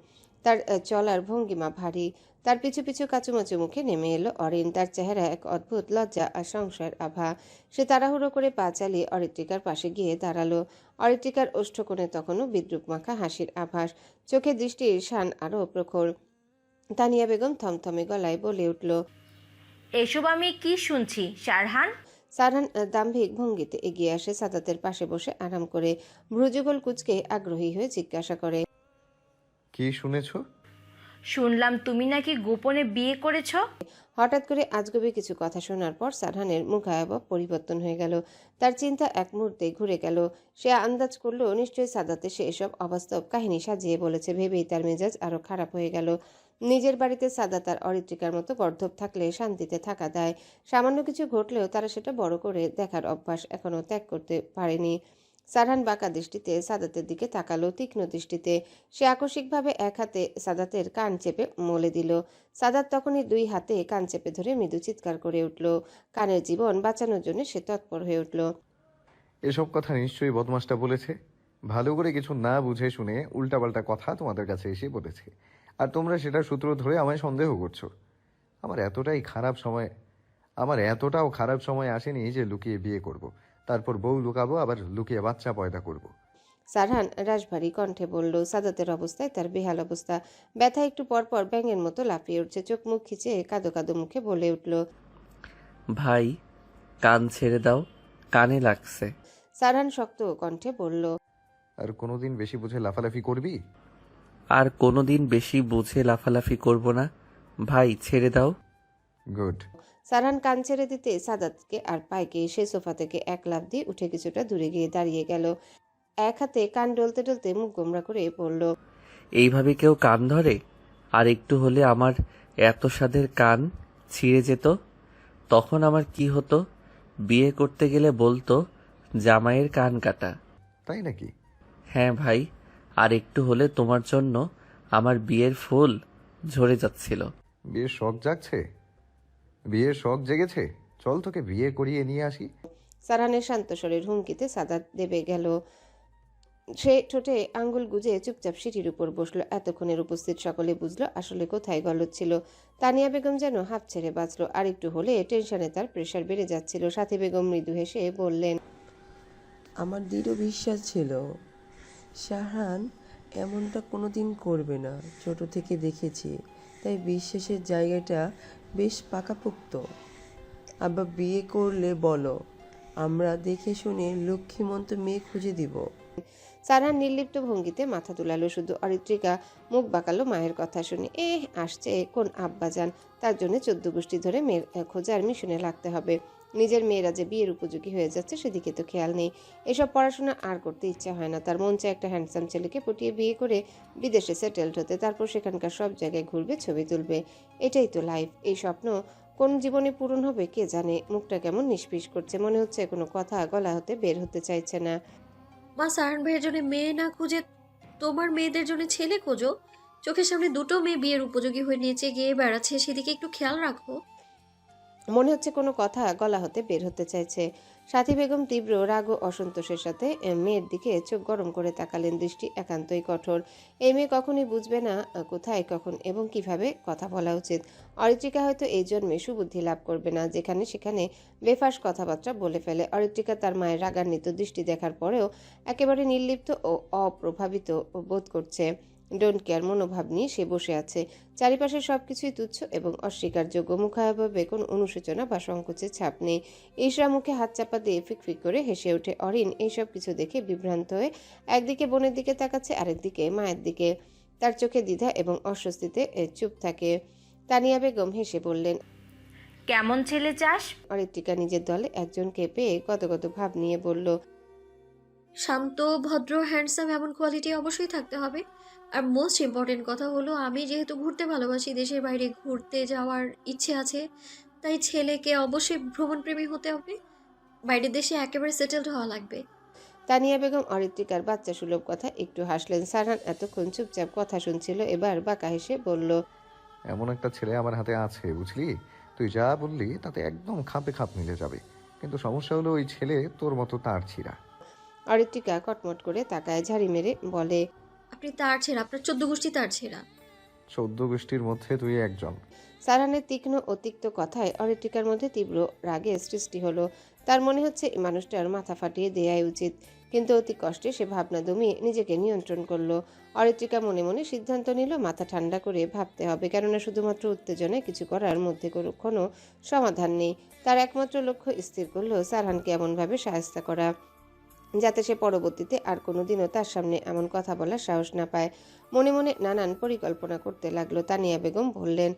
তার চলার ভঙ্গিমা ভারী। তার পিছু পিছু কাচুমাচু মুখে নেমে এলো অরিন। তার চেহারা এক অদ্ভুত লজ্জা আর সংশয়ের আভা। সে তাড়াহুড়ো করে পা চালিয়ে অরিত্রিকার পাশে গিয়ে দাঁড়ালো। অরিত্রিকার ওষ্ঠকোণে তখনও বিদ্রুপ মাখা হাসির আভাস, চোখে দৃষ্টির শান আরও প্রখর। তানিয়া বেগম থমথমে গলায় বলে উঠল, এসব আমি কি শুনছি শারহান? সারহান দাম্ভিক ভঙ্গিতে এগিয়ে আসে, সাদাতের পাশে বসে আরাম করে ভ্রুযুগল কুচকে আগ্রহী হয়ে জিজ্ঞাসা করে, কি শুনেছো? শুনলাম তুমি নাকি গোপনে বিয়ে করেছো। হঠাৎ করে আজগবি কিছু কথা শোনার পর সারহানের মুখাবয়ব পরিবর্তন হয়ে গেল। তার চিন্তা এক মুহূর্তে ঘুরে গেল। সে আন্দাজ করলো নিশ্চয়ই সাদাতে সে এসব অবাস্তব কাহিনী সাজিয়ে বলেছে। ভেবেই তার মেজাজ আরো খারাপ হয়ে গেল। নিজের বাড়িতে সাদাত আর অরিত্রিকার মতো গর্ধব থাকলে শান্তিতে থাকা দেয়। সামান্য কিছু ঘটলেও তারা সেটা বড় করে দেখার অভ্যাস এখনো ত্যাগ করতে পারেনি। সারহান বাঁকা দৃষ্টিতে সাদাতের দিকে তাকালো, তীক্ষ্ণ দৃষ্টিতে। সে আকস্মিকভাবে এক হাতে সাদাতের কান চেপে মলে দিল। সাদাত তখনই 2 হাতে কান চেপে ধরে মৃদু চিৎকার করে উঠল। কানের জীবন বাঁচানোর জন্য সে তৎপর হয়ে উঠল। এসব কথা নিশ্চয়ই বদমাসটা বলেছে। ভালো করে কিছু না বুঝে শুনে উল্টাপাল্টা কথা তোমাদের কাছে এসে বলেছে, আর তোমরা সেটার সূত্র ধরে আমায় সন্দেহ করছো। আমার এতটাও খারাপ সময় আসেনি যে লুকিয়ে বিয়ে করব, তারপর বউ লুকাবো, আবার লুকিয়ে বাচ্চা পয়দা করব। সারহান রাশভারী কণ্ঠে বলল। সাদাতের অবস্থায় তার বেহাল অবস্থা। ব্যথা একটু পরপর ব্যাঙের মতো লাফিয়ে উঠছে। চোখ মুখ খিচে কাদো কাদো মুখে বলে উঠল, ভাই, কান ছেড়ে দাও, কানে লাগছে। সারহান শক্ত কণ্ঠে বলল, আর কোনোদিন বেশি বুঝে লাফালাফি করবি? আর কোনোদিন বেশি বুঝে লাফালাফি করব না। ভাই, ছেড়ে দাও। গুড। সারহান কান ছেড়ে দিতে সাদাতকে আর পাইকে সে সোফা থেকে এক লাফ দিয়ে উঠে কিছুটা দূরে গিয়ে দাঁড়িয়ে গেল। এক হাতে কান ডলতে ডলতে মুখ গোমরা করে বলল, এইভাবে কেউ কান ধরে? আর একটু হলে আমার এত স্বাদের কান ছিঁড়ে যেত। তখন আমার কি হতো? বিয়ে করতে গেলে বলতো জামাইয়ের কান কাটা। তাই নাকি? হ্যাঁ ভাই, আর একটু হলে তোমার জন্য আমার বিয়ের ফুল ঝরে যাচ্ছিল। বিয়ের শখ জাগছে? বিয়ের শখ জেগেছে? চল তোকে বিয়ে করিয়ে নিয়ে আসি। সারহানের শান্ত স্বরের হুমকিতে সাদাত দেবে গেল। সে ঠোঁটে আঙ্গুল গুজে চুপচাপ সিঁড়ির উপর বসলো। এতক্ষণের উপস্থিত সকলে বুঝলো আসলে কোথায় গলদ ছিল। তানিয়া বেগম যেন হাঁপ ছেড়ে বাঁচলো। আর একটু হলে টেনশনে তার প্রেশার বেড়ে যাচ্ছিল। সাথী বেগম মৃদু হেসে বললেন, আমার দৃঢ় বিশ্বাস ছিল শাহরান এমনটা কোনোদিন করবে না। ছোট থেকে দেখেছি, তাই বিশ্বাসের জায়গাটা বেশ পাকাপোক্ত। আব্বা, বিয়ে করলে বলো, আমরা দেখে শুনে লক্ষ্মীমন্ত মেয়ে খুঁজে দিব। সারহান নির্লিপ্ত ভঙ্গিতে মাথা তুলালো। শুধু অরিত্রিকা মুখ বাঁকালো মায়ের কথা শুনে। আসছে কোন আব্বাজান, তার জন্য 14 গোষ্ঠী ধরে মেয়ের খোঁজার মিশনে লাগতে হবে। নিজের মেয়েরা যে বিয়ের উপযোগী হয়ে যাচ্ছে সেদিকে তো খেয়াল নেই। এসব পড়াশোনা আর করতে ইচ্ছা হয় না তার। মন চায় একটা হ্যান্ডসাম ছেলেকে পটিয়ে বিয়ে করে বিদেশে সেটেলড হতে, তারপর সেখানকার সব জায়গায় ঘুরবে, ছবি তুলবে। এটাই তো লাইফ। এই স্বপ্ন কোন জীবনে পূরণ হবে কে জানে। মুখটা কেমন নিষ্পিস করছে, মনে হচ্ছে কোনো কথা গলা হতে বের হতে চাইছে না। মা, সারহান ভাইয়ের জন্য মেয়ে না খুঁজে তোমার মেয়েদের জন্য ছেলে খোঁজো। চোখের সামনে দুটো মেয়ে বিয়ের উপযোগী হয়ে নেচে গিয়ে বেড়াচ্ছে, সেদিকে একটু খেয়াল রাখো। মনে হচ্ছে কোনো কথা গলা হতে বের হতে চাইছে। সাথী বেগম তীব্র রাগ ও অসন্তোষের সাথে মেয়ের দিকে চোখ গরম করে তাকালেন, দৃষ্টি একান্তই কঠোর। এই মেয়ে কখনোই বুঝবে না কোথায়, কখন এবং কিভাবে কথা বলা উচিত। অরিত্রিকা হয়তো এই জন্মে সুবুদ্ধি লাভ করবে না, যেখানে সেখানে বেফাঁস কথাবার্তা বলে ফেলে। অরিত্রিকা তার মায়ের রাগান্বিত দৃষ্টি দেখার পরেও একেবারে নির্লিপ্ত ও অপ্রভাবিত বোধ করছে। ডোন্ট কেয়ার মনোভাব নিয়ে সে বসে আছে। চারিপাশে সবকিছুই তুচ্ছ এবং অস্বীকারযোগ্য। মুখাভাবে কোনো অনুশোচনা বা সংকোচের ছাপ নেই। ঈশরা মুখে হাত চাপা দিয়ে ফিকফিক করে হেসে ওঠে। অরিন এইসব কিছু দেখে বিভ্রান্ত হয়ে একদিকে বোনের দিকে তাকাচ্ছে, আরেকদিকে মায়ের দিকে। তার চোখে দ্বিধা এবং অস্বস্তিতে চুপ থাকে। তানিয়া বেগম হেসে বললেন, কেমন ছেলে চাস? অরিত্রিকা নিজের দলে একজনকে পেয়ে গদগদ ভাব নিয়ে বলল, শান্ত, ভদ্র, হ্যান্ডসাম এমন কোয়ালিটি অবশ্যই থাকতে হবে। আর মোস্ট ইম্পর্টেন্ট কথা হলো, আমি যেহেতু ঘুরতে ভালোবাসি, দেশের বাইরে ঘুরতে যাওয়ার ইচ্ছে আছে, তাই ছেলেকে অবশ্যই ভ্রমণপ্রেমী হতে হবে। বাইরের দেশে একেবারে সেটেলড হওয়া লাগবে। তানিয়া বেগম অরিত্রিকার বাচ্চা সুলভ কথা একটু হাসলেন। সারহান এতক্ষণ চুপচাপ কথা শুনছিল, এবার বাঁকা হেসে বলল, এমন একটা ছেলে আমার হাতে আছে, বুঝলি? তুই যা বললি তাতে একদম খাপে খাপ মিলে যাবে, কিন্তু সমস্যা হলো ওই ছেলে তোর মতো তার ছিঁড়া। অরিত্রিকা কটমট করে তাকায়, ঝাড়ি মেরে বলে, আপনি তার ছেঁড়া, আপনার 14 গোষ্ঠী তার ছেঁড়া। 14 গোষ্ঠীর মধ্যে তুই একজন। সারহানের তীক্ষ্ণ ও তিক্ত কথায় অরিত্রিকার মধ্যে তীব্র রাগের সৃষ্টি হলো। তার মনে হচ্ছে এই মানুষটার মাথা ফাটিয়ে দেয়াই উচিত, কিন্তু অতি কষ্টে সে ভাবনা দমিয়ে নিজেকে নিয়ন্ত্রণ করলো। অরিত্রিকা মনে মনে সিদ্ধান্ত নিল মাথা ঠান্ডা করে ভাবতে হবে, কেননা শুধুমাত্র উত্তেজনায় কিছু করার মধ্যে কোনো সমাধান নেই। তার একমাত্র লক্ষ্য স্থির করলো সারহানকে এমনভাবে সাহায্য করা যাতে সে পরবর্তীতে আর কোনোদিনও তার সামনে এমন কথা বলার সাহস না পায়। মনে মনে নানান পরিকল্পনা করতে লাগলো। তানিয়া বেগম বললেন,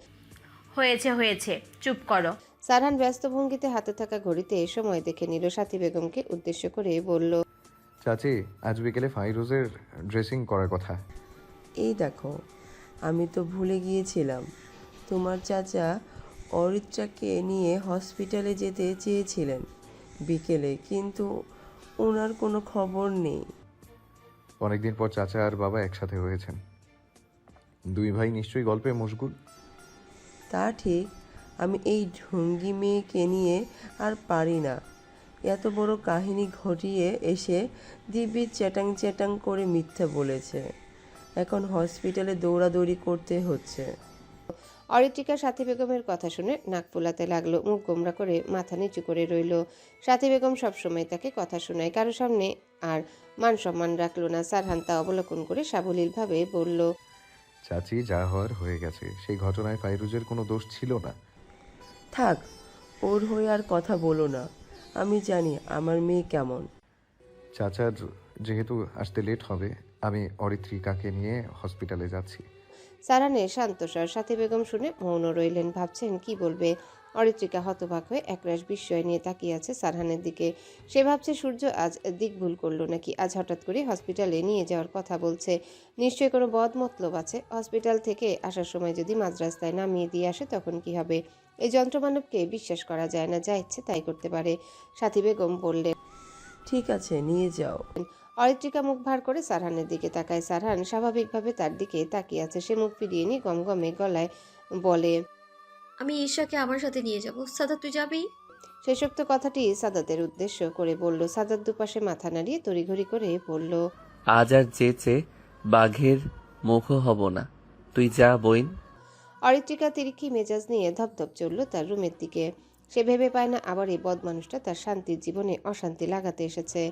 হয়েছে হয়েছে, চুপ করো। সারহান ব্যস্ত ভঙ্গিতে হাতে থাকা ঘড়িতে সময় দেখে নিল। সাথী বেগমকে উদ্দেশ্য করে বলল, চাচি, আজ বিকেলে ফাইরুজের ড্রেসিং করার কথা। এই দেখো, আমি তো ভুলে গিয়েছিলাম। তোমার চাচা অরিত্রাকে নিয়ে হসপিটালে যেতে চেয়েছিলেন বিকেলে, কিন্তু ওনার কোনো খবর নেই। অনেকদিন পর চাচা আর বাবা একসাথে হয়েছেন। দুই ভাই নিশ্চয়ই গল্পে মশগুল। তা ঠিক, আমি এই ঢঙ্গি মেয়েকে নিয়ে আর পারি না। এত বড় কাহিনী ঘটিয়ে এসে দিব্যি চ্যাটাং চ্যাটাং করে মিথ্যা বলেছে। এখন হসপিটালে দৌড়াদৌড়ি করতে হচ্ছে। অরিত্রিকা সাথী বেগমের কথা শুনে নাক ফুলাতে লাগলো, মুখ গোমরা করে মাথা নিচু করে রইল। সাথী বেগম সবসময় তাকে কথা শোনায়, কারো সামনে আর মান সম্মান রাখলো না। সারহান তা অবলোকন করে সাবলীলভাবে বলল, চাচি, যা হওয়ার হয়ে গেছে। সেই ঘটনায় ফাইরুজের কোনো দোষ ছিল না। থাক, ওর হয়ে আর কথা বলো না। আমি জানি আমার মেয়ে কেমন। চাচার যেহেতু আসতে লেট হবে, আমি অরিত্রিকাকে নিয়ে হসপিটালে যাচ্ছি। সারহানের শান্তস্বর। সাথী বেগম শুনে মৌন রইলেন, ভাবছেন কি বলবে। অরিত্রিকা হতবাক হয়ে একরাশ বিস্ময় নিয়ে তাকিয়ে আছে সারহানের দিকে। সে ভাবছে সূর্য আজ দিক ভুল করলো নাকি, আজ হঠাৎ করে হসপিটালে নিয়ে যাওয়ার কথা বলছে। নিশ্চয়ই কোনো বদ মতলব আছে। হসপিটাল থেকে আসার সময় যদি মাঝ রাস্তায় নামিয়ে দিয়ে আসে তখন কি হবে? এই যন্ত্রমানবকে বিশ্বাস করা যায় না, যা ইচ্ছে তাই করতে পারে। সাথী বেগম বললেন, ঠিক আছে, নিয়ে যাও। অরিত্রিকা মুখ ভার করে সারহানের দিকে তাকায়। সারহান স্বাভাবিকভাবে তার দিকে তাকিয়ে আছে। সে মুখ ফিরিয়ে নিয়ে গমগমে গলায় বলে, আমি ঈশাকে আমার সাথে নিয়ে যাব। সাদা, তুই যাবি? শেষোক্ত কথাটি সাদাতের উদ্দেশ্য করে বলল। সাদাত দুপাশে মাথা নাড়িয়ে তড়িঘড়ি করে বলল, আজ আর যেচে বাঘের মুখও হব না। তুই যা বইন। অরিত্রিকা তিরিক্ষি মেজাজ নিয়ে ধপধপ চলল তার রুমের দিকে। সে ভেবে পায় না আবার এই বদমানুষটা তার শান্তির জীবনে অশান্তি লাগাতে এসেছে।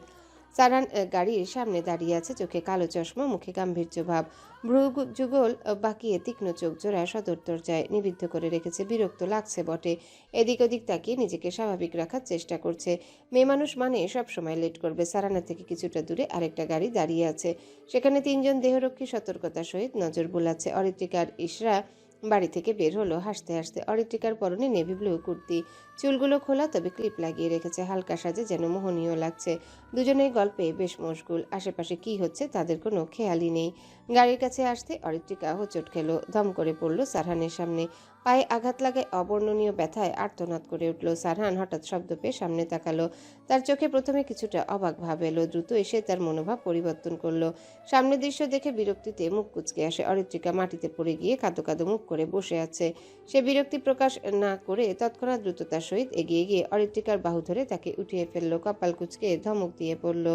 সারহান গাড়ির সামনে দাঁড়িয়ে আছে, চোখে কালো চশমা, মুখে গাম্ভীর্য ভাব, ভ্রু যুগল বাকিয়ে তীক্ষ্ণ চোখ জোড়া সদর্তর যায় নিবিদ্ধ করে রেখেছে। বিরক্ত লাগছে বটে। এদিক ওদিক তাকিয়ে নিজেকে স্বাভাবিক রাখার চেষ্টা করছে। মেয়ে মানুষ মানে সব সময় লেট করবে। সারহানের থেকে কিছুটা দূরে আরেকটা গাড়ি দাঁড়িয়ে আছে, সেখানে তিনজন দেহরক্ষী সতর্কতার সহিত নজর বুলাচ্ছে। অরিত্রিকার ঈশরা বাড়ি থেকে বের হলো হাসতে হাসতে। অরিত্রিকার পরনে নেভি ব্লু কুর্তি, চুলগুলো খোলা তবে ক্লিপ লাগিয়ে রেখেছে, হালকা সাজে যেন মোহনীয় লাগছে। দুজনেই গল্পে বেশ মশগুল। আশেপাশে কি হচ্ছে তাদের কোনো খেয়ালই নেই। গাড়ির কাছে আসতে অরিত্রিকা হোঁচট খেলো, দম করে পড়ল সারহানের সামনে। পায়ে আঘাত লাগায় অবর্ণনীয় ব্যথায় আর্তনাদ করে উঠল। সারহান হঠাৎ শব্দ পেয়ে সামনে তাকালো। তার চোখে প্রথমে কিছুটা অবাক ভাব এলো, দ্রুত এসে তার মনোভাব পরিবর্তন করলো। সামনের দৃশ্য দেখে বিরক্তিতে মুখ কুঁচকে আসে। অরিত্রিকা মাটিতে পড়ে গিয়ে কাঁদো কাঁদো মুখ করে বসে আছে। সে বিরক্তি প্রকাশ না করে তৎক্ষণাৎ দ্রুততার সহিত এগিয়ে গিয়ে অরিত্রিকার বাহু ধরে তাকে উঠিয়ে ফেললো। কপাল কুঁচকে ধমক দিয়ে পড়ল।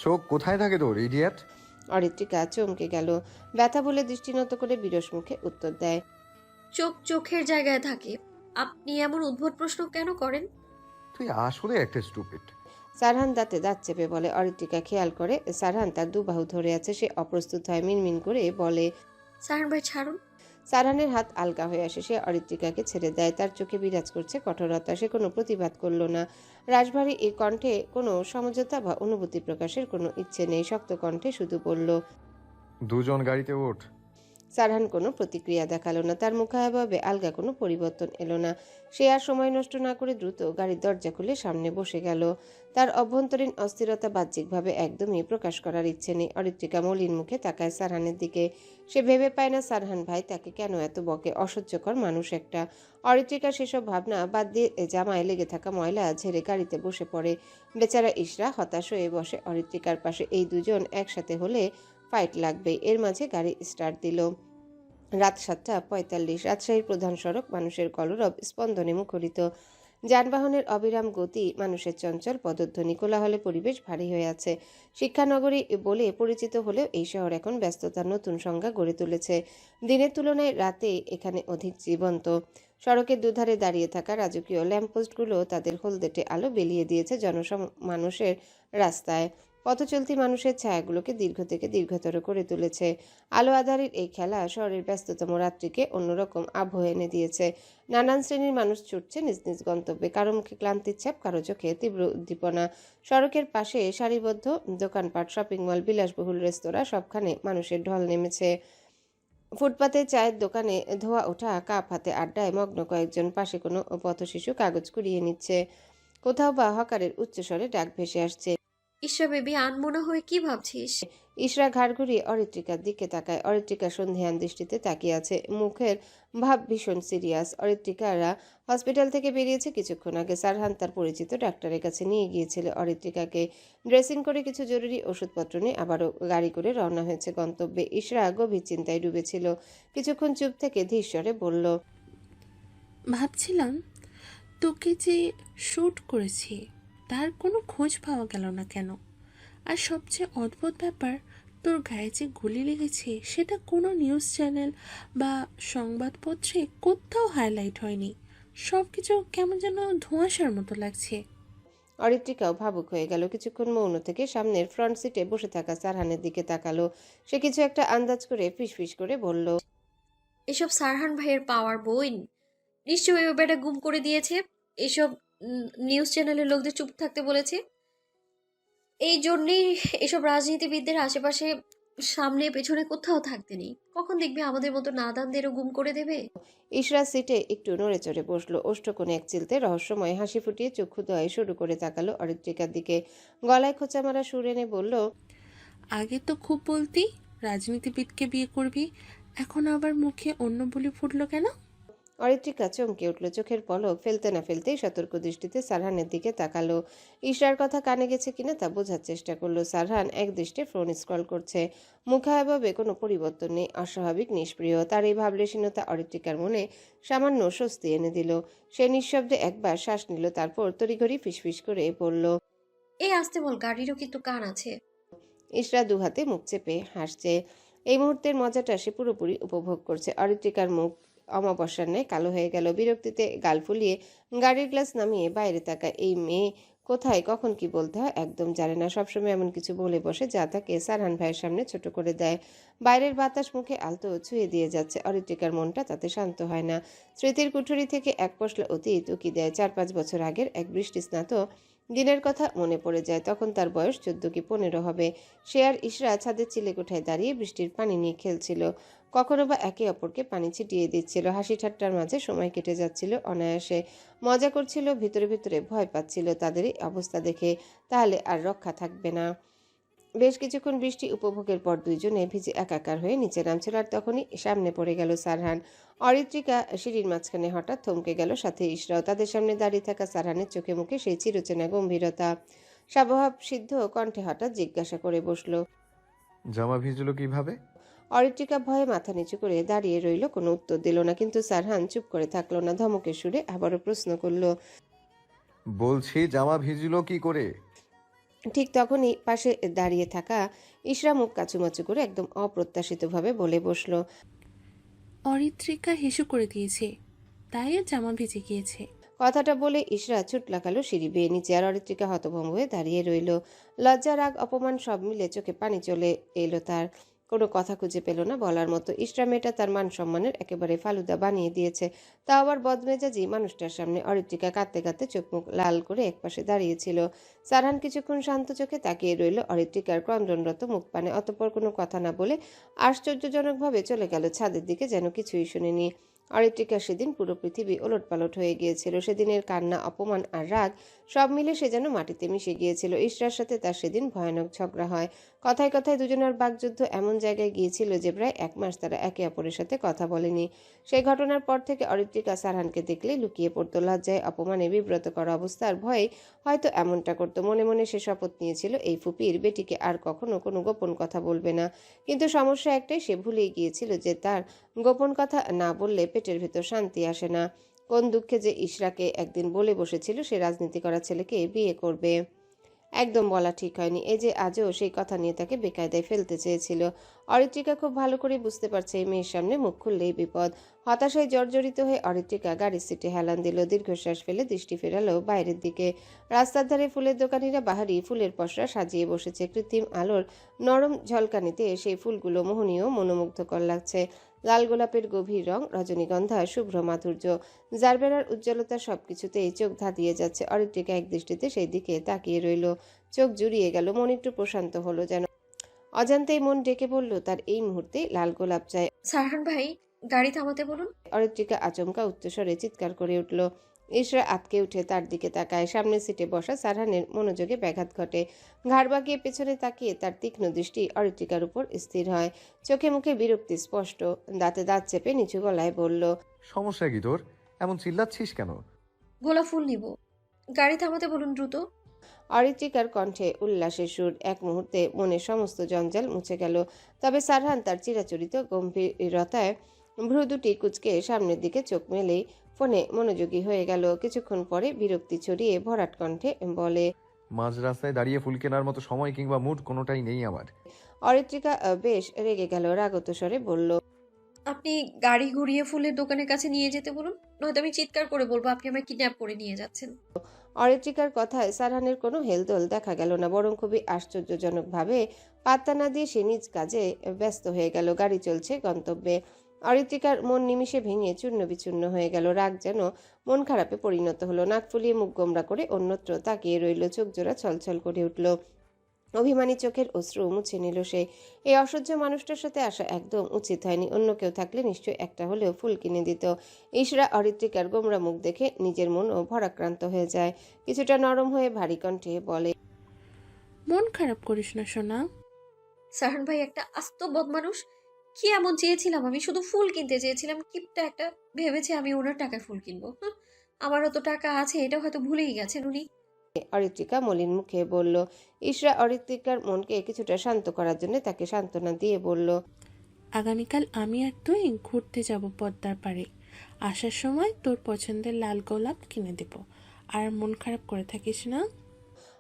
চোখ কোথায় থাকে তোর, ইডিয়েট? অরিত্রিকা চমকে গেল। ব্যথা বলে দৃষ্টিনত করে বিরস মুখে উত্তর দেয়, চোখ চোখের জায়গায় থাকে। আপনি এমন উদ্ভট প্রশ্ন কেন করেন? তুই আসলে একটা স্টুপিড। সারহান দাঁতে দাঁত চেপে বলে। অরিত্রিকা খেয়াল করে সারহান তার দুবাহু ধরে আছে। সে অপ্রস্তুত হয়, মিনমিন করে বলে। সারহান ভাই ছাড়ুন। সারহানের হাত আলগা হয়ে আসে। সে অরিত্রিকাকে ছেড়ে দেয়। তার চোখে বিরাজ করছে কঠোরতা। সে কোনো প্রতিবাদ করল না। রাশভারী এই কণ্ঠে কোনো সমঝোতা বা অনুভূতি প্রকাশের কোনো ইচ্ছে নেই। শক্ত কণ্ঠে শুধু বলল, দুজন গাড়িতে ওঠ। সারহান কোনো প্রতিক্রিয়া দেখালো না। তার মুখাভাবে আলগা কোনো পরিবর্তন এলো না। সে আর সময় নষ্ট না করে দ্রুত গাড়ির দরজা খুলে সামনে বসে গেল। তার অভ্যন্তরীণ অস্থিরতা বাহ্যিকভাবে একদমই প্রকাশ করার ইচ্ছে নেই। অরিত্রিকা মলিন মুখে তাকায় সারহানের দিকে। সে ভেবে পায় না সারহান ভাই তাকে কেন এত বকে। অসহ্যকর মানুষ একটা। অরিত্রিকা সেসব ভাবনা বাদ দিয়ে জামায় লেগে থাকা ময়লা ঝেড়ে গাড়িতে বসে পড়ে। বেচারা ইশরা হতাশ হয়ে বসে অরিত্রিকার পাশে। এই দুজন একসাথে হলে ফাইট লাগবে। এর মাঝে গাড়ি স্টার্ট দিল। রাত 7:45। রাজশাহীর প্রধান সড়ক মানুষের কলরব স্পন্দনে মুখরিত। যানবাহনের অবিরাম গতি, মানুষের চঞ্চল পদধ্বনি, কোলাহলে পরিবেশ ভারী হয়ে আছে। শিক্ষানগরী বলে পরিচিত হলেও এই শহর এখন ব্যস্ততার নতুন সংজ্ঞা গড়ে তুলেছে। দিনের তুলনায় রাতে এখানে অধিক জীবন্ত। সড়কের দুধারে দাঁড়িয়ে থাকা রাজকীয় ল্যাম্পপোস্টগুলো তাদের হলদেটে আলো বিলিয়ে দিয়েছে মানুষের রাস্তায়। পথচলতি মানুষের ছায়াগুলোকে দীর্ঘ থেকে দীর্ঘতর করে তুলেছে। আলো আঁধারের এই খেলা শহরের ব্যস্ততম রাত্রিকে অন্যরকম আবহ এনে দিয়েছে। নানান শ্রেণীর মানুষ ছুটছে নিজ নিজ গন্তব্যে। কারো মুখে ক্লান্তির ছাপ, কারো চোখে তীব্র উদ্দীপনা। সড়কের পাশে সারিবদ্ধ দোকানপাট, শপিং মল, বিলাসবহুল রেস্তোরাঁ, সবখানে মানুষের ঢল নেমেছে। ফুটপাতে চায়ের দোকানে ধোয়া ওঠা কাপ হাতে আড্ডায় মগ্ন কয়েকজন। পাশে কোনো পথশিশু কাগজ কুড়িয়ে নিচ্ছে। কোথাও বা হকারের উচ্চস্বরে ডাক ভেসে আসছে, ঈশ্বর বেবি, আনমনা হয়ে কি ভাবছিস? ইশরা ঘাড় ঘুরিয়ে অরিত্রিকার দিকে তাকায়। অরিত্রিকা সন্ধিহান দৃষ্টিতে তাকিয়ে আছে। মুখের ভাব ভীষণ সিরিয়াস। অরিত্রিকারা হসপিটাল থেকে বেরিয়েছে কিছুক্ষণ আগে। সারহান তার পরিচিত ডাক্তারের কাছে নিয়ে গিয়েছিল অরিত্রিকাকে। ড্রেসিং করে কিছু জরুরি ওষুধপত্র নিয়ে আবারও গাড়ি করে রওনা হয়েছে গন্তব্যে। ইশরা গভীর চিন্তায় ডুবেছিল। কিছুক্ষণ চুপ থেকে ধীরস্বরে বলল, ভাবছিলাম তোকে যে শ্যুট করেছি তার কোনো খোঁজ পাওয়া গেল না কেন? আর সবচেয়ে অদ্ভুত ব্যাপার, তোর গায়ে যে গুলি লেগেছে সেটা কোনো নিউজ চ্যানেল বা সংবাদপত্রে কোথাও হাইলাইট হয়নি। সব কিছু কেমন যেন ধোঁয়াশার মতো লাগছে। অরিত্রিকাও ভাবুক হয়ে গেল। কিছুক্ষণ মৌন থেকে সামনের ফ্রন্ট সিটে বসে থাকা সারহানের দিকে তাকালো। সে কিছু একটা আন্দাজ করে ফিসফিস করে বলল, এসব সারহান ভাইয়ের পাওয়ার বই। নিশ্চয়ই ওই বেটা গুম করে দিয়েছে। এসব নিউজ চ্যানেলের লোকদের চুপ থাকতে বলেছে। এই জন্যেই এসব রাজনীতিবিদদের আশেপাশে সামনে পেছনে কোথাও থাকতে নেই। কখন দেখবে আমাদের মতো নাদানদেরও গুম করে দেবে। ইশরা সিটে একটু নড়ে চড়ে বসলো। ওষ্ঠকোণে এক চিলতে রহস্যময় হাসি ফুটিয়ে চক্ষু দোয়ায় শুরু করে তাকালো অরিত্রিকার দিকে। গলায় খোঁচা মারা সুর এনে বলল, আগে তো খুব বলতি রাজনীতিবিদকে বিয়ে করবি, এখন আবার মুখে অন্য বলি ফুটলো কেন? অরিত্রিকা চমকে উঠল। চোখের পলক ফেলতে না ফেলতেই সতর্ক দৃষ্টিতে সারহানের দিকে তাকালো। ইশরার কথা কানে গেছে কিনা তা বোঝার চেষ্টা করলো। সারহান এক দৃষ্টে ফোন স্ক্রল করছে। মুখাভাবে কোনো পরিবর্তন নেই, অস্বাভাবিক নিষ্প্রিয়। তার এই ভাবলেশীনতা অরিত্রিকার মনে সামান্য স্বস্তি এনে দিল। সে নিঃশব্দে একবার শ্বাস নিল, তারপর তড়িঘড়ি ফিসফিস করে বলল, এই আসতে বল, গাড়িরও কিন্তু কান আছে। ইশরা দুহাতে মুখ চেপে হাসছে। এই মুহূর্তের মজাটা সে পুরোপুরি উপভোগ করছে। অরিত্রিকার মুখ অমাবস্যার ন্যায় কালো হয়ে গেল। বিরক্তিতে গাল ফুলিয়ে গাড়ির গ্লাস নামিয়ে বাইরে তাকায়। এই মেয়ে কোথায় কখন কি বলতে হয় একদম জানে না। সবসময় এমন কিছু বলে বসে যা তাকে সারহান ভাইয়ের সামনে ছোট করে দেয়। বাইরের বাতাস মুখে আলতো ছুঁয়ে দিয়ে যাচ্ছে। অরিত্রিকার মনটা তাতে শান্ত হয় না। স্মৃতির কুঠুরি থেকে এক পশলা অতীত উকি দেয়। 4-5 বছর আগের এক বৃষ্টিস্নাত দিনের কথা মনে পড়ে যায়। তখন তার বয়স 14 কি 15 হবে। সে আর ইশরা ছাদের চিলেকোঠায় দাঁড়িয়ে বৃষ্টির পানি নিয়ে খেলছিল। কখনো বা একে অপরকে পানি ছিটিয়ে দিচ্ছিল। হাসি ঠাট্টার মাঝে সময় কেটে যাচ্ছিল অনায়াসে। মজা করছিল, ভিতরে ভিতরে ভয় পাচ্ছিল তাদের এই অবস্থা দেখে। তাহলে আর রক্ষা থাকবে না। বেশ কিছুক্ষণ বৃষ্টি উপভোগের পর দুইজনে ভিজে একাকার হয়ে নিচে নামছিল, আর তখনই সামনে পড়ে গেল সারহান। অরিত্রিকা সিঁড়ির মাঝখানে হঠাৎ থমকে গেল, সাথে ইশরাও। তাদের সামনে দাঁড়িয়ে থাকা সারহানের চোখে মুখে সেই চিরচেনা গম্ভীরতা। স্বভাব সিদ্ধ কণ্ঠে হঠাৎ জিজ্ঞাসা করে বসল। জামা ভিজলো কিভাবে? অরিত্রিকা ভয়ে মাথা নিচু করে দাঁড়িয়ে রইল, কোনো উত্তর দিল না। কিন্তু সারহান চুপ করে থাকলো না, ধমকের সুরে আবারও প্রশ্ন করল। বলছি জামা ভিজলো কি করে? ঠিক তখনই পাশে দাঁড়িয়ে থাকা ইশরা মুখ কাচুমাচু করে একদম অপ্রত্যাশিতভাবে বলে বসল। অরিত্রিকা হিসু করে দিয়েছে, তাই আর জামা ভিজে গিয়েছে। কথাটা বলে ইশরা ছুট লাগালো সিঁড়ি বেয়ে নিচে, আর অরিত্রিকা হতভম্ব হয়ে দাঁড়িয়ে রইল। লজ্জা, রাগ, অপমান সব মিলে চোখে পানি চলে এলো তার। কোনো কথা খুঁজে পেল না বলার মতো। ইশরা মেয়েটা তার মান সম্মানের একেবারে ফালুদা বানিয়ে দিয়েছে, তা আবার বদমেজাজি মানুষটার সামনে। অরিত্রিকা কাঁদতে কাঁদতে চোখ মুখ লাল করে একপাশে দাঁড়িয়েছিল। সারহান কিছুক্ষণ শান্ত চোখে তাকিয়ে রইল অরিত্রিকার ক্রন্দনরত মুখ পানে, অতঃপর কোনো কথা না বলে আশ্চর্যজনকভাবে চলে গেল ছাদের দিকে, যেন কিছুই শুনেনি। অরিত্রিকা সেদিন পুরো পৃথিবী ওলটপালট হয়ে গিয়েছিল। সেদিনের কান্না, অপমান আর রাগ সব মিলে সে যেন মাটিতে মিশে গিয়েছিল। ইশরার সাথে তার সেদিন ভয়ানক ঝগড়া হয়। কথায় কথায় দুজনের বাকযুদ্ধ এমন জায়গায় গিয়েছিল যে প্রায় 1 মাস তারা একে অপরের সাথে কথা বলেনি। সেই ঘটনার পর থেকে অরিত্রিকা সারহানকে দেখলে লুকিয়ে পড়তো। লজ্জায়, অপমানে, বিব্রত করা অবস্থার ভয়ে হয়তো এমনটা করতো। মনে মনে সে শপথ নিয়েছিল এই ফুপির বেটিকে আর কখনো কোনো গোপন কথা বলবে না। কিন্তু সমস্যা একটাই, সে ভুলেই গিয়েছিল যে তার গোপন কথা না বললে পেটের ভেতর শান্তি আসে না। কোন দুঃখে যে ইশরাকে একদিন বলে বসেছিল সে রাজনীতি করা ছেলেকে বিয়ে করবে। একদম বলা ঠিক হয়নি। এই যে আজও সেই কথা নিয়ে তাকে বেকায়দায় ফেলতে চেয়েছিল। অরিত্রিকা খুব ভালো করে বুঝতে পারছে এই মেয়ের সামনে মুখ খুললেই বিপদ। হতাশায় জর্জরিত হয়ে অরিত্রিকা গাড়ির সিটে হেলান দিল, দীর্ঘশ্বাস ফেলে দৃষ্টি ফেরালো বাইরের দিকে। রাস্তার ধারে ফুলের দোকানিরা বাহারি ফুলের পসরা সাজিয়ে বসেছে। কৃত্রিম আলোর নরম ঝলকানিতে সেই ফুলগুলো মোহনীয়, মনোমুগ্ধকর লাগছে। লাল গোলাপের গভীর রং, রজনীগন্ধা শুভ্র মাধুর্য, জারবেরার উজ্জ্বলতা সবকিছুতেই চোখ ধাঁধিয়ে যাচ্ছে। অরিত্রিকা এক দৃষ্টিতে সেই দিকে তাকিয়ে রইল। চোখ জুড়িয়ে গেল, মন একটু প্রশান্ত হলো যেন। অজান্তেই মন ডেকে বলল তার এই মুহূর্তে লাল গোলাপ চাই। সারহান ভাই, গাড়ি থামাতে বলুন। অরিত্রিকা আচমকা উচ্চস্বরে চিৎকার করে উঠল। ইশরা আতকে উঠে তার দিকে তাকায়। সামনের সিটে বসা সারহানের মনোযোগে ব্যাঘাত ঘটে। ঘাড় বাঁকিয়ে পেছনে তাকিয়ে তার তীক্ষ্ণ দৃষ্টি অরিত্রিকার উপর স্থির হয়। চোখে মুখে বিরক্তি স্পষ্ট। দাঁতে দাঁত চেপে নিচু গলায় বলল। সমস্যা কি তোর? এমন চিল্লাচ্ছিস কেন? গোলাপ ফুল নিব, গাড়ি থামাতে বলুন দ্রুত। অরিত্রিকার কণ্ঠে উল্লাসের সুর। এক মুহূর্তে মনের সমস্ত জঞ্জাল মুছে গেল। তবে সারহান তার চিরাচরিত গম্ভীরতায় ভ্রু দুটি কুঁচকে সামনের দিকে চোখ মেলেই ফোনে মনোযোগী হয়ে গেল। কিছুক্ষণ পরে বিরক্তি ছড়িয়ে ভরাট কণ্ঠে বলে। মাঝ রাস্তায় দাঁড়িয়ে ফুল কেনার মতো সময় কিংবা মুড কোনোটাই নেই আমার। অরিত্রিকা বেশ রেগে গেল, রাগত স্বরে বলল। আপনি গাড়ি ঘুরিয়ে ফুলের দোকানের কাছে নিয়ে যেতে বলুন, নয়তো আমি চিৎকার করে বলবো আপনি আমায় কিডন্যাপ করে নিয়ে যাচ্ছেন। অরিত্রিকার কথায় সারহানের কোনো হেলদোল দেখা গেল না, বরং খুবই আশ্চর্যজনকভাবে পাত্তা না দিয়ে সে নিজ কাজে ব্যস্ত হয়ে গেল। গাড়ি চলছে গন্তব্যে। অরিত্রিকার মন নিমিষে ভেঙে চূর্ণ বিচূর্ণ হয়ে গেল। রাগ যেন মন খারাপে পরিণত হলো। নাক ফুলিয়ে মুখ গোমরা করে অন্যত্র তাকিয়ে রইল। চোখ জোড়া ছলছল করে উঠল। অভিমানী চোখের অশ্রু মুছে নিল সে। এই অসহ্য মানুষটার সাথে আসা একদম উচিত হয়নি। অন্য কেউ থাকলে নিশ্চয়ই একটা হলেও ফুল কিনে দিত। ইশরা অরিত্রিকার গোমরা মুখ দেখে নিজের মনও ভরাক্রান্ত হয়ে যায়। কিছুটা নরম হয়ে ভারী কণ্ঠে বলে। মন খারাপ করিস না সোনা। সারহান ভাই একটা আস্ত বদমানুষ। কি এমন চেয়েছিলাম? আমি শুধু ফুল কিনতে চেয়েছিলাম। কিপটা একটা ভেবেছে আমি ওনার টাকায় ফুল কিনবো। আমারও তো টাকা আছে, এটা হয়তো ভুলেই গেছেন উনি। অরিত্রিকা মলিন মুখে বলল। ইশরা অরিত্রিকার মনকে কিছুটা শান্ত করার জন্য তাকে সান্ত্বনা দিয়ে বলল। আগামীকাল আমি আর তুই ঘুরতে যাব পদ্মার পাড়ে। আসার সময় তোর পছন্দের লাল গোলাপ কিনে দেব। আর মন খারাপ করে থাকিস না।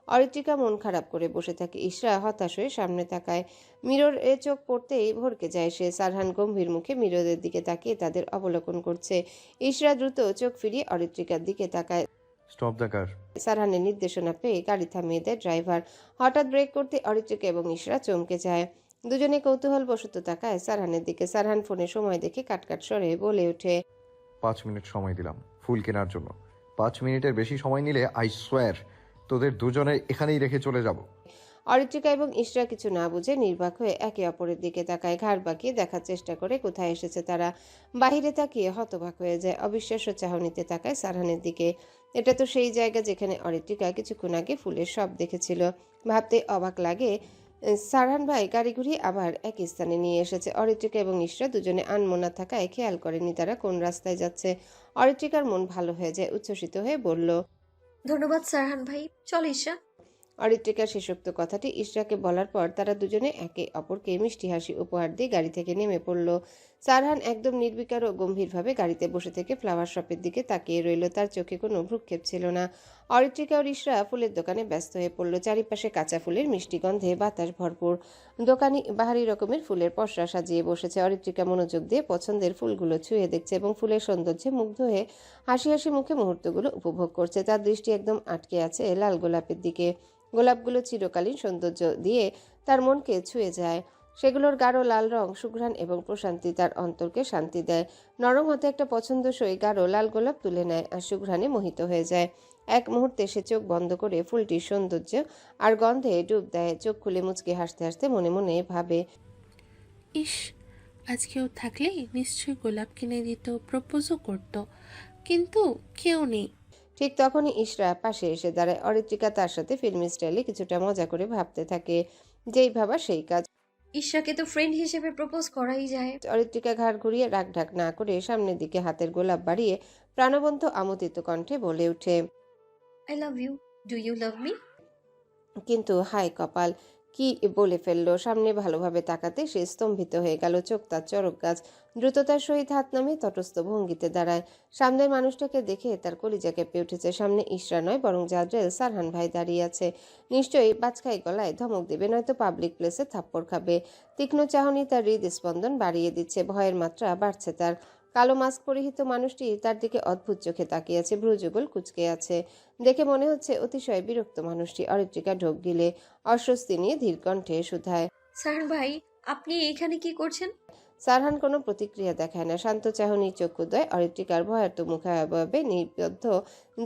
অরিত্রিকা মন খারাপ করে বসে থাকে। ইশরা হতাশ হয়ে সামনে তাকায়। মিরর এ চোখ পড়তেই ভরকে যায় সে। সারহান গম্ভীর মুখে মিররের দিকে তাকিয়ে তাদের অবলোকন করছে। ইশরা দ্রুত চোখ ফিরিয়ে অরিত্রিকার দিকে তাকায়। Stop the car. সারহানের নির্দেশনা পেয়ে গাড়ি থামিয়ে দেয় ড্রাইভার। হঠাৎ ব্রেক করতে অরিত্রিকা এবং ইশরা চমকে যায়। দুজনে কৌতূহল বশত তাকায় সারহানের দিকে। সারহান ফোনে সময় দেখে কাটকাট স্বরে বলে ওঠে। 5 মিনিট সময় দিলাম ফুল কেনার জন্য। 5 মিনিটের বেশি সময় নিলে আই সোয়ার তোদের দুজনের এখানেই রেখে চলে যাব। অরিত্রিকা এবং ইশরা কিছু না বুঝে নির্বাক হয়ে একে অপরের দিকে তাকায়। ঘাড় বাঁকিয়ে দেখার চেষ্টা করে কোথায় এসেছে তারা। বাহিরে তাকিয়ে হতবাক হয়ে যায়। অবিশ্বাস্য চাহনিতে তাকায় সারহানের দিকে। এটা তো সেই জায়গা যেখানে অরিত্রিকা কিছুক্ষণ আগে ফুলের শপ দেখেছিল। ভাবতে অবাক লাগে সারহান ভাই গাড়ি ঘুরিয়ে আবার একই স্থানে নিয়ে এসেছে। অরিত্রিকা এবং ইশরা দুজনে আনমনা থাকায় খেয়াল করেনি তারা কোন রাস্তায় যাচ্ছে। অরিত্রিকার মন ভালো হয়ে যায়, উচ্ছ্বসিত হয়ে বলল, ধন্যবাদ সারহান ভাই, চল ঈশা। অরিত্রিকার শেষোক্ত কথাটি ইশরাকে বলার পর তারা দুজনে একে অপরকে মিষ্টি হাসি উপহার দিয়ে গাড়ি থেকে নেমে পড়ল। সারহান একদম নির্বিকার ও গম্ভীরভাবে গাড়িতে বসে থেকে ফ্লাওয়ার শপের দিকে তাকিয়ে রইল, তার চোখে কোনো ভ্রুক্ষেপ ছিল না। অরিত্রিকা ও ইশরা ফুলের দোকানে ব্যস্ত হয়ে পড়ল। চারিপাশে কাঁচা ফুলের মিষ্টি গন্ধে বাতাস ভরপুর। দোকানি বাহারি রকমের ফুলের পসরা সাজিয়ে বসেছে। অরিত্রিকা মনোযোগ দিয়ে পছন্দের ফুলগুলো ছুঁয়ে দেখছে এবং ফুলের সৌন্দর্যে মুগ্ধ হয়ে হাসি হাসি মুখে মুহূর্তগুলো উপভোগ করছে। তার দৃষ্টি একদম আটকে আছে লাল গোলাপের দিকে। গোলাপগুলো চিরকালীন সৌন্দর্য দিয়ে তার মনকে ছুঁয়ে যায়। সেগুলোর গাঢ় লাল রং, সুঘ্রাণ এবং প্রশান্তি তার অন্তরকে শান্তি দেয়। নরম হাতে একটা পছন্দসই গাঢ় লাল গোলাপ তুলে নেয় আর সুঘ্রাণে মোহিত হয়ে যায়। এক মুহূর্তে সে চোখ বন্ধ করে ফুলটির সৌন্দর্য আর গন্ধে ডুব দেয়। চোখ খুলে মুচকে হাসতে হাসতে মনে মনে ভাবে, ইস, আজ কেউ থাকলে নিশ্চয়ই গোলাপ কিনে দিত, প্রপোজও করতো, কিন্তু কেউ নেই। ঠিক তখনই ইশরা পাশে এসে দাঁড়ায়। অরিত্রিকা তার সাথে ফিল্মি স্টাইলে কিছুটা মজা করে ভাবতে থাকে। যেই ভাবা সেই কাজ। ঈশাকে তো ফ্রেন্ড হিসেবে প্রপোজ করাই যায়। অরিত্রিকা ঘাড় ঘুরিয়ে রাগ ঢাক না করে সামনের দিকে হাতের গোলাপ বাড়িয়ে প্রাণবন্ত আমোদিত কণ্ঠে বলে ওঠে, I love you, do you love me? কিন্তু হায় কপাল, কি বলে ফেললো! সামনে ভালোভাবে তাকাতে সে স্তম্ভিত হয়ে গেল। চোখ তার চরক গাছ। দ্রুততার সহিত হাত নামিয়ে তটস্থ ভঙ্গিতে দাঁড়ায়। সামনের মানুষটাকে দেখে তার কলিজা কেঁপে উঠেছে। সামনে ইশরা নয় বরং জাদ্রেল সারহান ভাই দাঁড়িয়ে আছে। নিশ্চয়ই বাজখাই গলায় ধমক দেবে, নয়তো পাবলিক প্লেসে থাপ্পড় খাবে। তীক্ষ্ণ চাহনি তার হৃদস্পন্দন বাড়িয়ে দিচ্ছে। ভয়ের মাত্রা বাড়ছে তার। কালো মাস্ক পরিহিত মানুষটি তার দিকে অদ্ভুত চোখে তাকিয়ে আছে, ভ্রুযুগল কুঁচকে আছে। দেখে মনে হচ্ছে অতিশয় বিরক্ত মানুষটি। অরিত্রিকা ঢোক গিলে অস্বস্তি নিয়ে ধীর কণ্ঠে শুধায়, সারহান ভাই, আপনি এখানে কি করছেন? সারহান কোনো প্রতিক্রিয়া দেখায় না। শান্ত চাহনি চক্ষুদ্বয় অরিত্রিকার ভয়ার্ত মুখাভাবে নিবদ্ধ,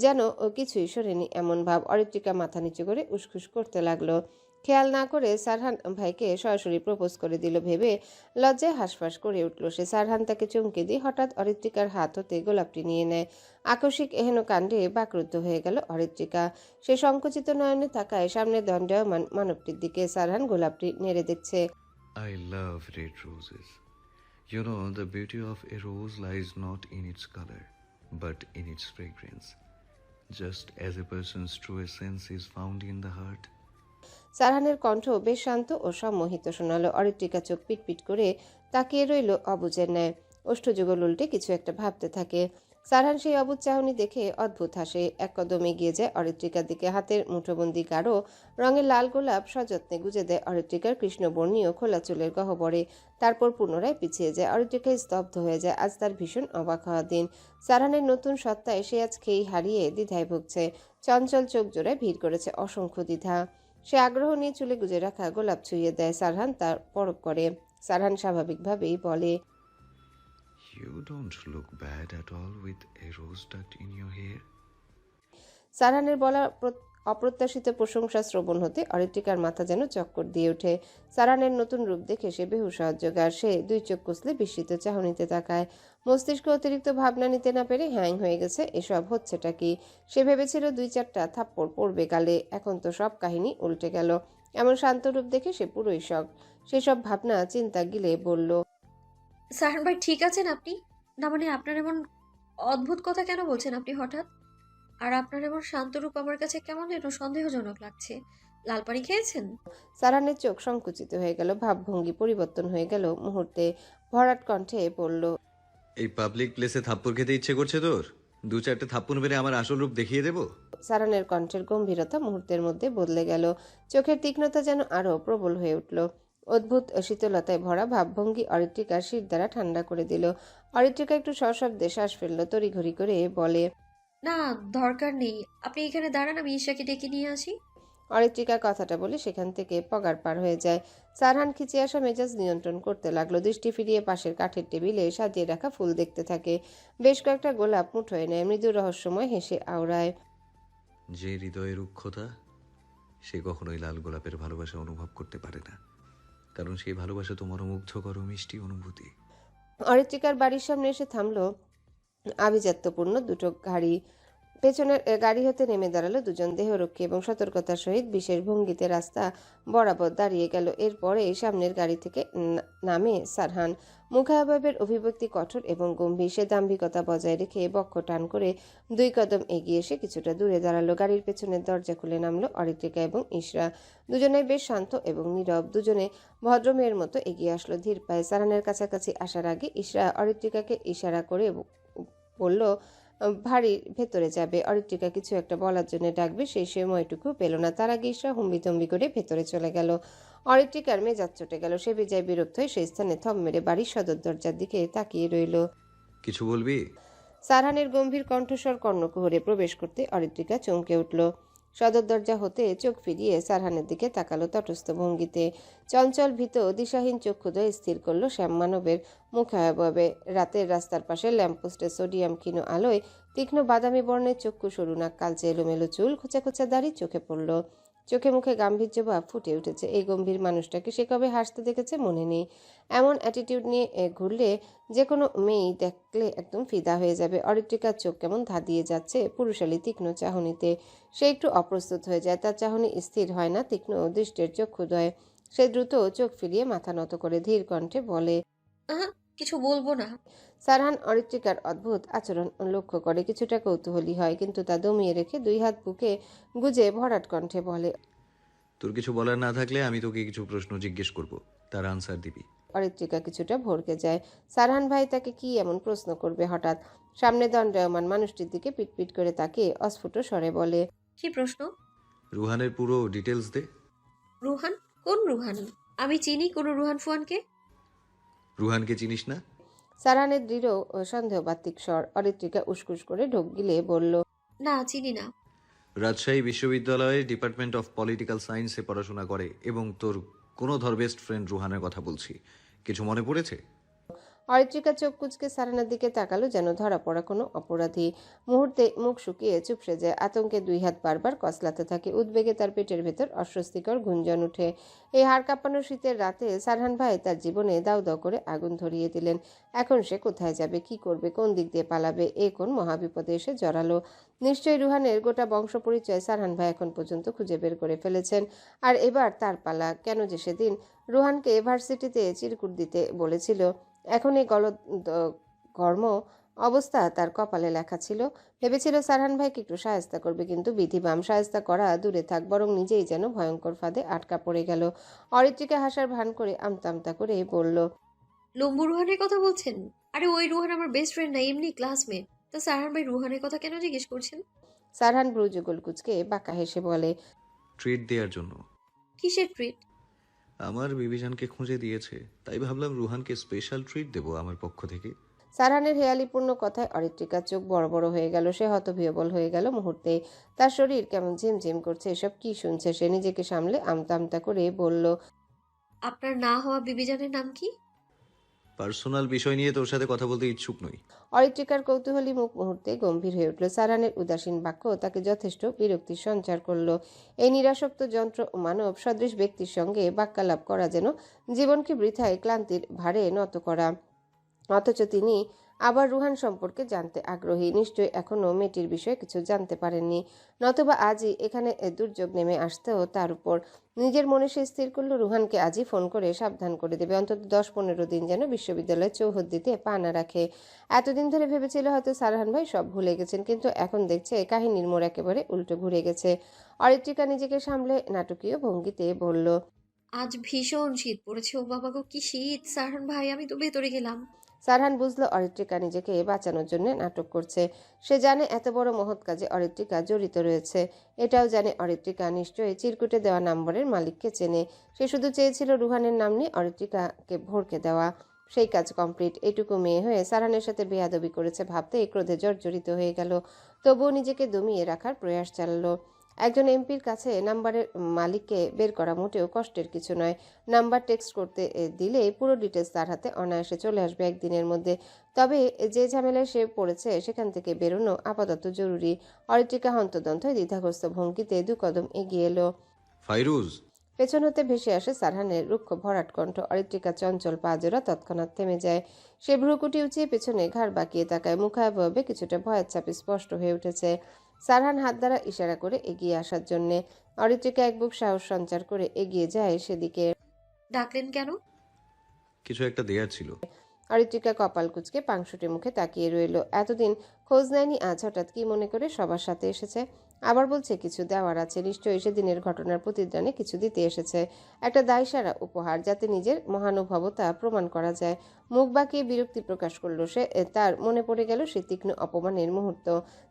যেন ও কিছুই শোনেনি এমন ভাব। অরিত্রিকা মাথা নিচু করে উসখুস করতে লাগলো। খেয়াল না করে সারহান ভাইকে সরাসরি প্রপোজ করে দিল ভেবে লজ্জায় হাঁসফাঁস করে উঠল সে। সারহান তাকে চমকে দিয়ে হঠাৎ অরিত্রিকার হাত হতে গোলাপটি নিয়ে নেয়। আকস্মিক এহেন কাণ্ডে বাকরুদ্ধ হয়ে গেল অরিত্রিকা। সে সংকুচিত নয়নে তাকায় সামনে দণ্ডায়মান মানবটির দিকে। সারহান গোলাপটি নেড়ে দেখছে। I love red roses. You know, the beauty of a rose lies not in its color, but in its fragrance. Just as a person's true essence is found in the heart. সারহানের কণ্ঠ বেশ শান্ত ও সম্মোহিত শোনালো। অরিত্রিকা চোখ পিটপিট করে তাকিয়ে রইল অবুজের ন্যায়। ওষ্ঠযুগল উল্টে কিছু একটা ভাবতে থাকে। সারহান সেই অবুজ চাহনি দেখে অদ্ভুত হাসে। এক কদম এগিয়ে যায় অরিত্রিকার দিকে। হাতের মুঠোবন্দি গাঢ় রঙের লাল গোলাপ সযত্নে গুজে দেয় অরিত্রিকার কৃষ্ণবর্ণীয় খোলা চুলের গহ্বরে। তারপর পুনরায় পিছিয়ে যায়। অরিত্রিকা স্তব্ধ হয়ে যায়। আজ তার ভীষণ অবাক হওয়া দিন। সারহানের নতুন সত্তায় সে আজ খেই হারিয়ে দ্বিধায় ভুগছে। চঞ্চল চোখ জোড়ায় ভিড় করেছে অসংখ্য দ্বিধা। সে আগ্রহ নিয়ে চুলে গুজে রাখা গোলাপ ছুঁয়ে দেয়। সারহান তার পরখ করে। সারহান স্বাভাবিকভাবেই বলে, You don't look bad at all with a rose tucked in your hair. সারহানের বলা অপ্রত্যাশিত প্রশংসা শ্রবণ হতে অরিত্রিকার মাথা যেন চক্কর দিয়ে ওঠে। সারহানের নতুন রূপ দেখে সে বেহুশ অজ্ঞার। সে দুই চোখ কষলে বিস্মিত চাহনিতে তাকায়। মস্তিষ্ক অতিরিক্ত ভাবনা নিতে না পেরে হ্যাং হয়ে গেছে। এসব হচ্ছেটা কি? সে ভেবেছিল 2-4টা থাপ্পড় পড়বে গালে, এখন তো সব কাহিনী উল্টে গেল। এমন শান্ত রূপ দেখে সে পুরোই শখ। সেসব ভাবনা চিন্তা গিলে বলল, সারহান ভাই, ঠিক আছেন আপনি? না মানে আপনার এমন অদ্ভুত কথা কেন বলছেন আপনি হঠাৎ? আর আপনার এমন শান্ত রূপ আমার কাছে কেমন যেন সন্দেহজনক লাগছে। লাল পানি খেয়েছেন? সারহানের চোখ সংকুচিত হয়ে গেল, ভাবভঙ্গি পরিবর্তন হয়ে গেল মুহূর্তে। ভরাট কণ্ঠে বলল, এই পাবলিক প্লেসে থাপ্পড় খেতে ইচ্ছে করছে তোর? 2-4টে থাপ্পড় মেরে আমার আসল রূপ দেখিয়ে দেবো? সারহানের কণ্ঠের গম্ভীরতা মুহূর্তের মধ্যে বদলে গেল। চোখের তীক্ষ্ণতা যেন আরো প্রবল হয়ে উঠল। অদ্ভুত শীতলতায় ভরা ভাবভঙ্গি অরিত্রিকার শির দ্বারা ঠান্ডা করে দিল। অরিত্রিকা একটু সশব্দে শ্বাস ফেলল, তড়িঘড়ি করে বলে, না, দরকার নেই, আপনি এখানে দাঁড়ান, আমি ঈশাকে ডেকে নিয়ে আসি। অরিত্রিকা কথাটা বলে সেখান থেকে পগার পার হয়ে যায়। সারহান খিচে আসা মেজাজ নিয়ন্ত্রণ করতে লাগলো। দৃষ্টি ফিরিয়ে পাশের কাঠের টেবিলে সাজিয়ে রাখা ফুল দেখতে থাকে। বেশ কয়েকটা গোলাপ মুঠোয় নেয়। মৃদু রহস্যময় হেসে আওড়ায়, যে হৃদয়ের রুক্ষতা, সে কখনোই লাল গোলাপের ভালোবাসা অনুভব করতে পারে না, কারণ সেই ভালোবাসা তো মনোমুগ্ধকর ও মিষ্টি অনুভূতি। অরিত্রিকার বাড়ির সামনে এসে থামলো আভিজাত্যপূর্ণ দুটো গাড়ি। পেছনের গাড়ি হতে নেমে দাঁড়ালো দুজন, দেহরক্ষী এবং সতর্কতার সহিত বিশেষ ভঙ্গিতে রাস্তা বরাবর দাঁড়িয়ে গেল। এরপরে সামনের গাড়ি থেকে নামে সারহান। মুখাবয়বের অভিব্যক্তি কঠোর এবং গম্ভীর। সে দাম্ভিকতা বজায় রেখে বক্ষ টান করে 2 কদম এগিয়ে এসে কিছুটা দূরে দাঁড়ালো। গাড়ির পেছনের দরজা খুলে নামলো অরিত্রিকা এবং ইশরা। দুজনেই বেশ শান্ত এবং নীরব। দুজনে ভদ্রমেয়ের মতো এগিয়ে আসলো ধীর পায়ে। সারহানের কাছাকাছি আসার আগে ইশরা অরিত্রিকাকে ইশারা করে বলল ভারীর ভেতরে যাবে। অরিত্রিকা কিছু একটা বলার জন্য ডাকবে, সেই সময়টুকু পেল না। তার আগে ইশরা হুম্বিতম্বি করে ভেতরে চলে গেল। অরিত্রিকার মেজাজ চটে গেল। সে বেজায় বিরক্ত হয়ে সেই স্থানে থম মেরে বাড়ির সদর দরজার দিকে তাকিয়ে রইল। কিছু বলবি? সারহানের গম্ভীর কণ্ঠস্বর কর্ণকুহরে প্রবেশ করতে অরিত্রিকা চমকে উঠল। সদর দরজা হতে চোখ ফিরিয়ে সারহানের দিকে তাকালো তটস্থ ভঙ্গিতে। চঞ্চল ভীত দিশাহীন চক্ষুদয় স্থির করলো শ্যাম মানবের মুখাবয়বে। রাতের রাস্তার পাশে ল্যাম্পপোস্টের সোডিয়াম ক্ষীণ আলোয় তীক্ষ্ণ বাদামি বর্ণের চক্ষু, সরু নাক, কালচে এলোমেলো চুল, খোঁচা খোঁচা দাড়ি চোখে পড়ল। চোখে মুখে গাম্ভীর্য ভাব ফুটে উঠেছে। এই গম্ভীর মানুষটাকে সে কবে হাসতে দেখেছে মনে নেই। এমন অ্যাটিটিউড নিয়ে ঘুরলে যে কোনো মেয়েই দেখলে একদম ফিদা হয়ে যাবে। অরিত্রিকার চোখ কেমন ধাঁধিয়ে যাচ্ছে পুরুষালী তীক্ষ্ণ চাহনিতে। সে একটু অপ্রস্তুত হয়ে যায়। তার চাহনি স্থির হয় না তীক্ষ্ণ দৃষ্টির চক্ষুদয়। সে দ্রুত চোখ ফিরিয়ে মাথা নত করে ধীর কণ্ঠে বলে, কিছু বলবো না। সারহান অরিত্রিকার অদ্ভুত আচরণ লক্ষ্য করে, কিছুটা কৌতূহলী হয়, কিন্তু তা দমিয়ে রেখে 2 হাত বুকে গুজে ভরাট কণ্ঠে বলে, তোর কিছু বলার না থাকলে আমি তোকে কিছু প্রশ্ন জিজ্ঞেস করব, তার আনসার দিবি। অরিত্রিকা কিছুটা ভরকে যায়। সারহান ভাই তাকে কি এমন প্রশ্ন করবে হঠাৎ? সামনে দণ্ডায়মান মানুষটির দিকে পিটপিট করে তাকিয়ে অস্ফুট স্বরে বলে, কি প্রশ্ন? রুহানের পুরো ডিটেলস দে। রুহান? কোন রুহান? আমি চিনি কোনো রুহান ফুয়ানকে? রুহানকে চিনিস না? সারহানের দৃঢ় ও সন্দেহবাতিক স্বর। অরিত্রিকা উসকুস করে ঢোক গিলে বলল, না, চিনি না। রাজশাহী বিশ্ববিদ্যালয়ে ডিপার্টমেন্ট অফ পলিটিক্যাল সায়েন্সে পড়াশোনা করে এবং তোর কোনো বেস্ট ফ্রেন্ড রুহানের কথা বলছি। কিছু মনে পড়েছে? অরিত্রিকা চোখ কুচকে সারহানের দিকে তাকালো, যেন ধরা পড়া কোনো অপরাধী। মুহূর্তে মুখ শুকিয়ে চুপসে যায়। আতঙ্কে 2 হাত বারবার কসলাতে থাকে। উদ্বেগে তার পেটের ভেতর অস্বস্তিকর গুঞ্জন ওঠে। এই হাড় কাঁপানো শীতের রাতে সারহান ভাই তার জীবনে দাউ দাউ করে আগুন ধরিয়ে দিলেন। এখন সে কোথায় যাবে, কি করবে, কোন দিক দিয়ে পালাবে? এ কোন মহাবিপদে এসে জড়ালো? নিশ্চয়ই রুহানের গোটা বংশ পরিচয় সারহান ভাই এখন পর্যন্ত খুঁজে বের করে ফেলেছেন। আর এবার তার পালা। কেন যে সেদিন রুহানকে ভার্সিটিতে চিরকুট দিতে বলেছিল, এখন এই গর্ম অবস্থা তার কপালে লেখা ছিল। ভেবেছিল সারহান ভাইকে একটু সাহায্য করবে, কিন্তু বিধিবাম সাহায্য করা দূরে থাক, বরং নিজেই যেন ভয়ঙ্কর ফাঁদে আটকা পড়ে গেল। অরিত্রিকা হাসার ভান করে আমতা আমতা করে বলল, লম্বু রুহানের কথা বলছেন? আরে ওই রুহান আমার বেস্ট ফ্রেন্ড না, এমনি ক্লাসমেট। তো সারহান ভাই রুহানের কথা কেন জিজ্ঞেস করছেন? সারহান ভ্রুযুগল কুচকে বাঁকা হেসে বলে, ট্রিট দেওয়ার জন্য। কিসের ট্রিট? আমার বিবিজানকে খুঁজে দিয়েছে, তাই ভাবলাম রুহানকে স্পেশাল ট্রিট দেবো আমার পক্ষ থেকে। সারহানের হেয়ালিপূর্ণ কথায় অরিত্রিকার চোখ বড় বড় হয়ে গেল। সে হতবিহ্বল হয়ে গেল মুহূর্তে। তার শরীর কেমন ঝিমঝিম করছে। এসব কি শুনছে সে? নিজেকে সামলে আমতা আমতা করে বলল, আপনার না হওয়া বিবিজানের নাম কি? পার্সোনাল বিষয় নিয়ে তোর সাথে কথা বলতে ইচ্ছুক নই। অরিত্রিকার কৌতূহলী মুখ মুহূর্তে গম্ভীর হয়ে উঠল। সারহানের উদাসীন বাক্য তাকে যথেষ্ট বিরক্তির সঞ্চার করল। এই নিরাসক্ত যন্ত্র ও মানব সদৃশ ব্যক্তির সঙ্গে বাক্যালাপ করা যেন জীবনকে বৃথায় ক্লান্তির ভারে নত করা। অথচ তিনি আবার রুহান সম্পর্কে জানতে আগ্রহী। নিশ্চয়ই এখনও মেয়েটির বিষয়ে কিছু জানতে পারেননি, নতুবা আজই এখানে দুর্যোগ নেমে আসতেও তার উপর। নিজের মনে সে স্থির করল রুহানকে আজই ফোন করে সাবধান করে দেবে। অন্তত 10-15 দিন যেন বিশ্ববিদ্যালয়ের চৌহদ্দিতে পা না রাখে। এতদিন ধরে ভেবেছিল হয়তো সারহান ভাই সব ভুলে গেছেন, কিন্তু এখন দেখছে কাহিনীর মোড় একেবারে উল্টো ঘুরে গেছে। অরিত্রিকা নিজেকে সামলে নাটকীয় ভঙ্গিতে বলল, আজ ভীষণ শীত পড়েছে। ও বাবা গো, কি শীত! সারহান ভাই, আমি তো ভেতরে গেলাম। সারহান বুঝল অরিত্রিকা নিজেকে বাঁচানোর জন্য নাটক করছে। সে জানে এত বড় মহৎ কাজে অরিত্রিকা জড়িত রয়েছে। এটাও জানে অরিত্রিকা নিশ্চয়ই চিরকুটে দেওয়া নম্বরের মালিককে চেনে। সে শুধু চেয়েছিল রুহানের নাম নিয়ে অরিত্রিকাকে ভড়কে দেওয়া। সেই কাজ কমপ্লিট। এটুকু মেয়ে হয়ে সারহানের সাথে বেয়াদবি করেছে ভাবতে ক্রোধে জর্জরিত হয়ে গেল। তবুও নিজেকে দমিয়ে রাখার প্রয়াস চালালো। একজন এমপির কাছে নাম্বারের মালিককে বের করা মোটেও কষ্টের কিছু নয়। নাম্বার টেক্সট করতে দিলে পুরো ডিটেলস তার হাতে অনায়াসে চলে আসবে একদিনের মধ্যে। তবে যে ঝামেলায় সে পড়েছে সেখান থেকে বেরোনো আপাতত জরুরি। অরিত্রিকা হন্তদন্ত দ্বিধাগ্রস্ত ভঙ্গিতে 2 কদম এগিয়ে এলো। ফাইরুজ! পেছন হতে ভেসে আসে সারহানের রুক্ষ ভরাট কণ্ঠ। অরিত্রিকা চঞ্চল পা জোড়া তৎক্ষণাৎ থেমে যায়। সে ভ্রুকুটি উঁচিয়ে পেছনে ঘাড় বাঁকিয়ে তাকায়। মুখাবয়বে কিছুটা ভয়ের ছাপ স্পষ্ট হয়ে উঠেছে। সারহান হাত দ্বারা ইশারা করে এগিয়ে আসার জন্যে। অরিত্রিকা এক বুক সাহস সঞ্চার করে এগিয়ে যায় সেদিকে। ডাকলেন কেন? কিছু একটা দেয়ার ছিল। অরিত্রিকা কপাল কুঁচকে পাংশুটে মুখে তাকিয়ে রইল। এতদিন খোঁজ নেয়নি, আজ হঠাৎ কি মনে করে সবার সাথে এসেছে। আবার বলছে কিছু দেওয়ার আছে, নিশ্চয়ই সেদিনের ঘটনার প্রতিদানে কিছু দিতে এসেছে। একটা দায়সারা উপহার, যাতে নিজের মহানুভবতা প্রমাণ করা যায়। মুখ বাঁকিয়ে বিরক্তি প্রকাশ করলো সে। তার মনে পড়ে গেল সে তীক্ষ্ণ অপমানের মুহূর্ত।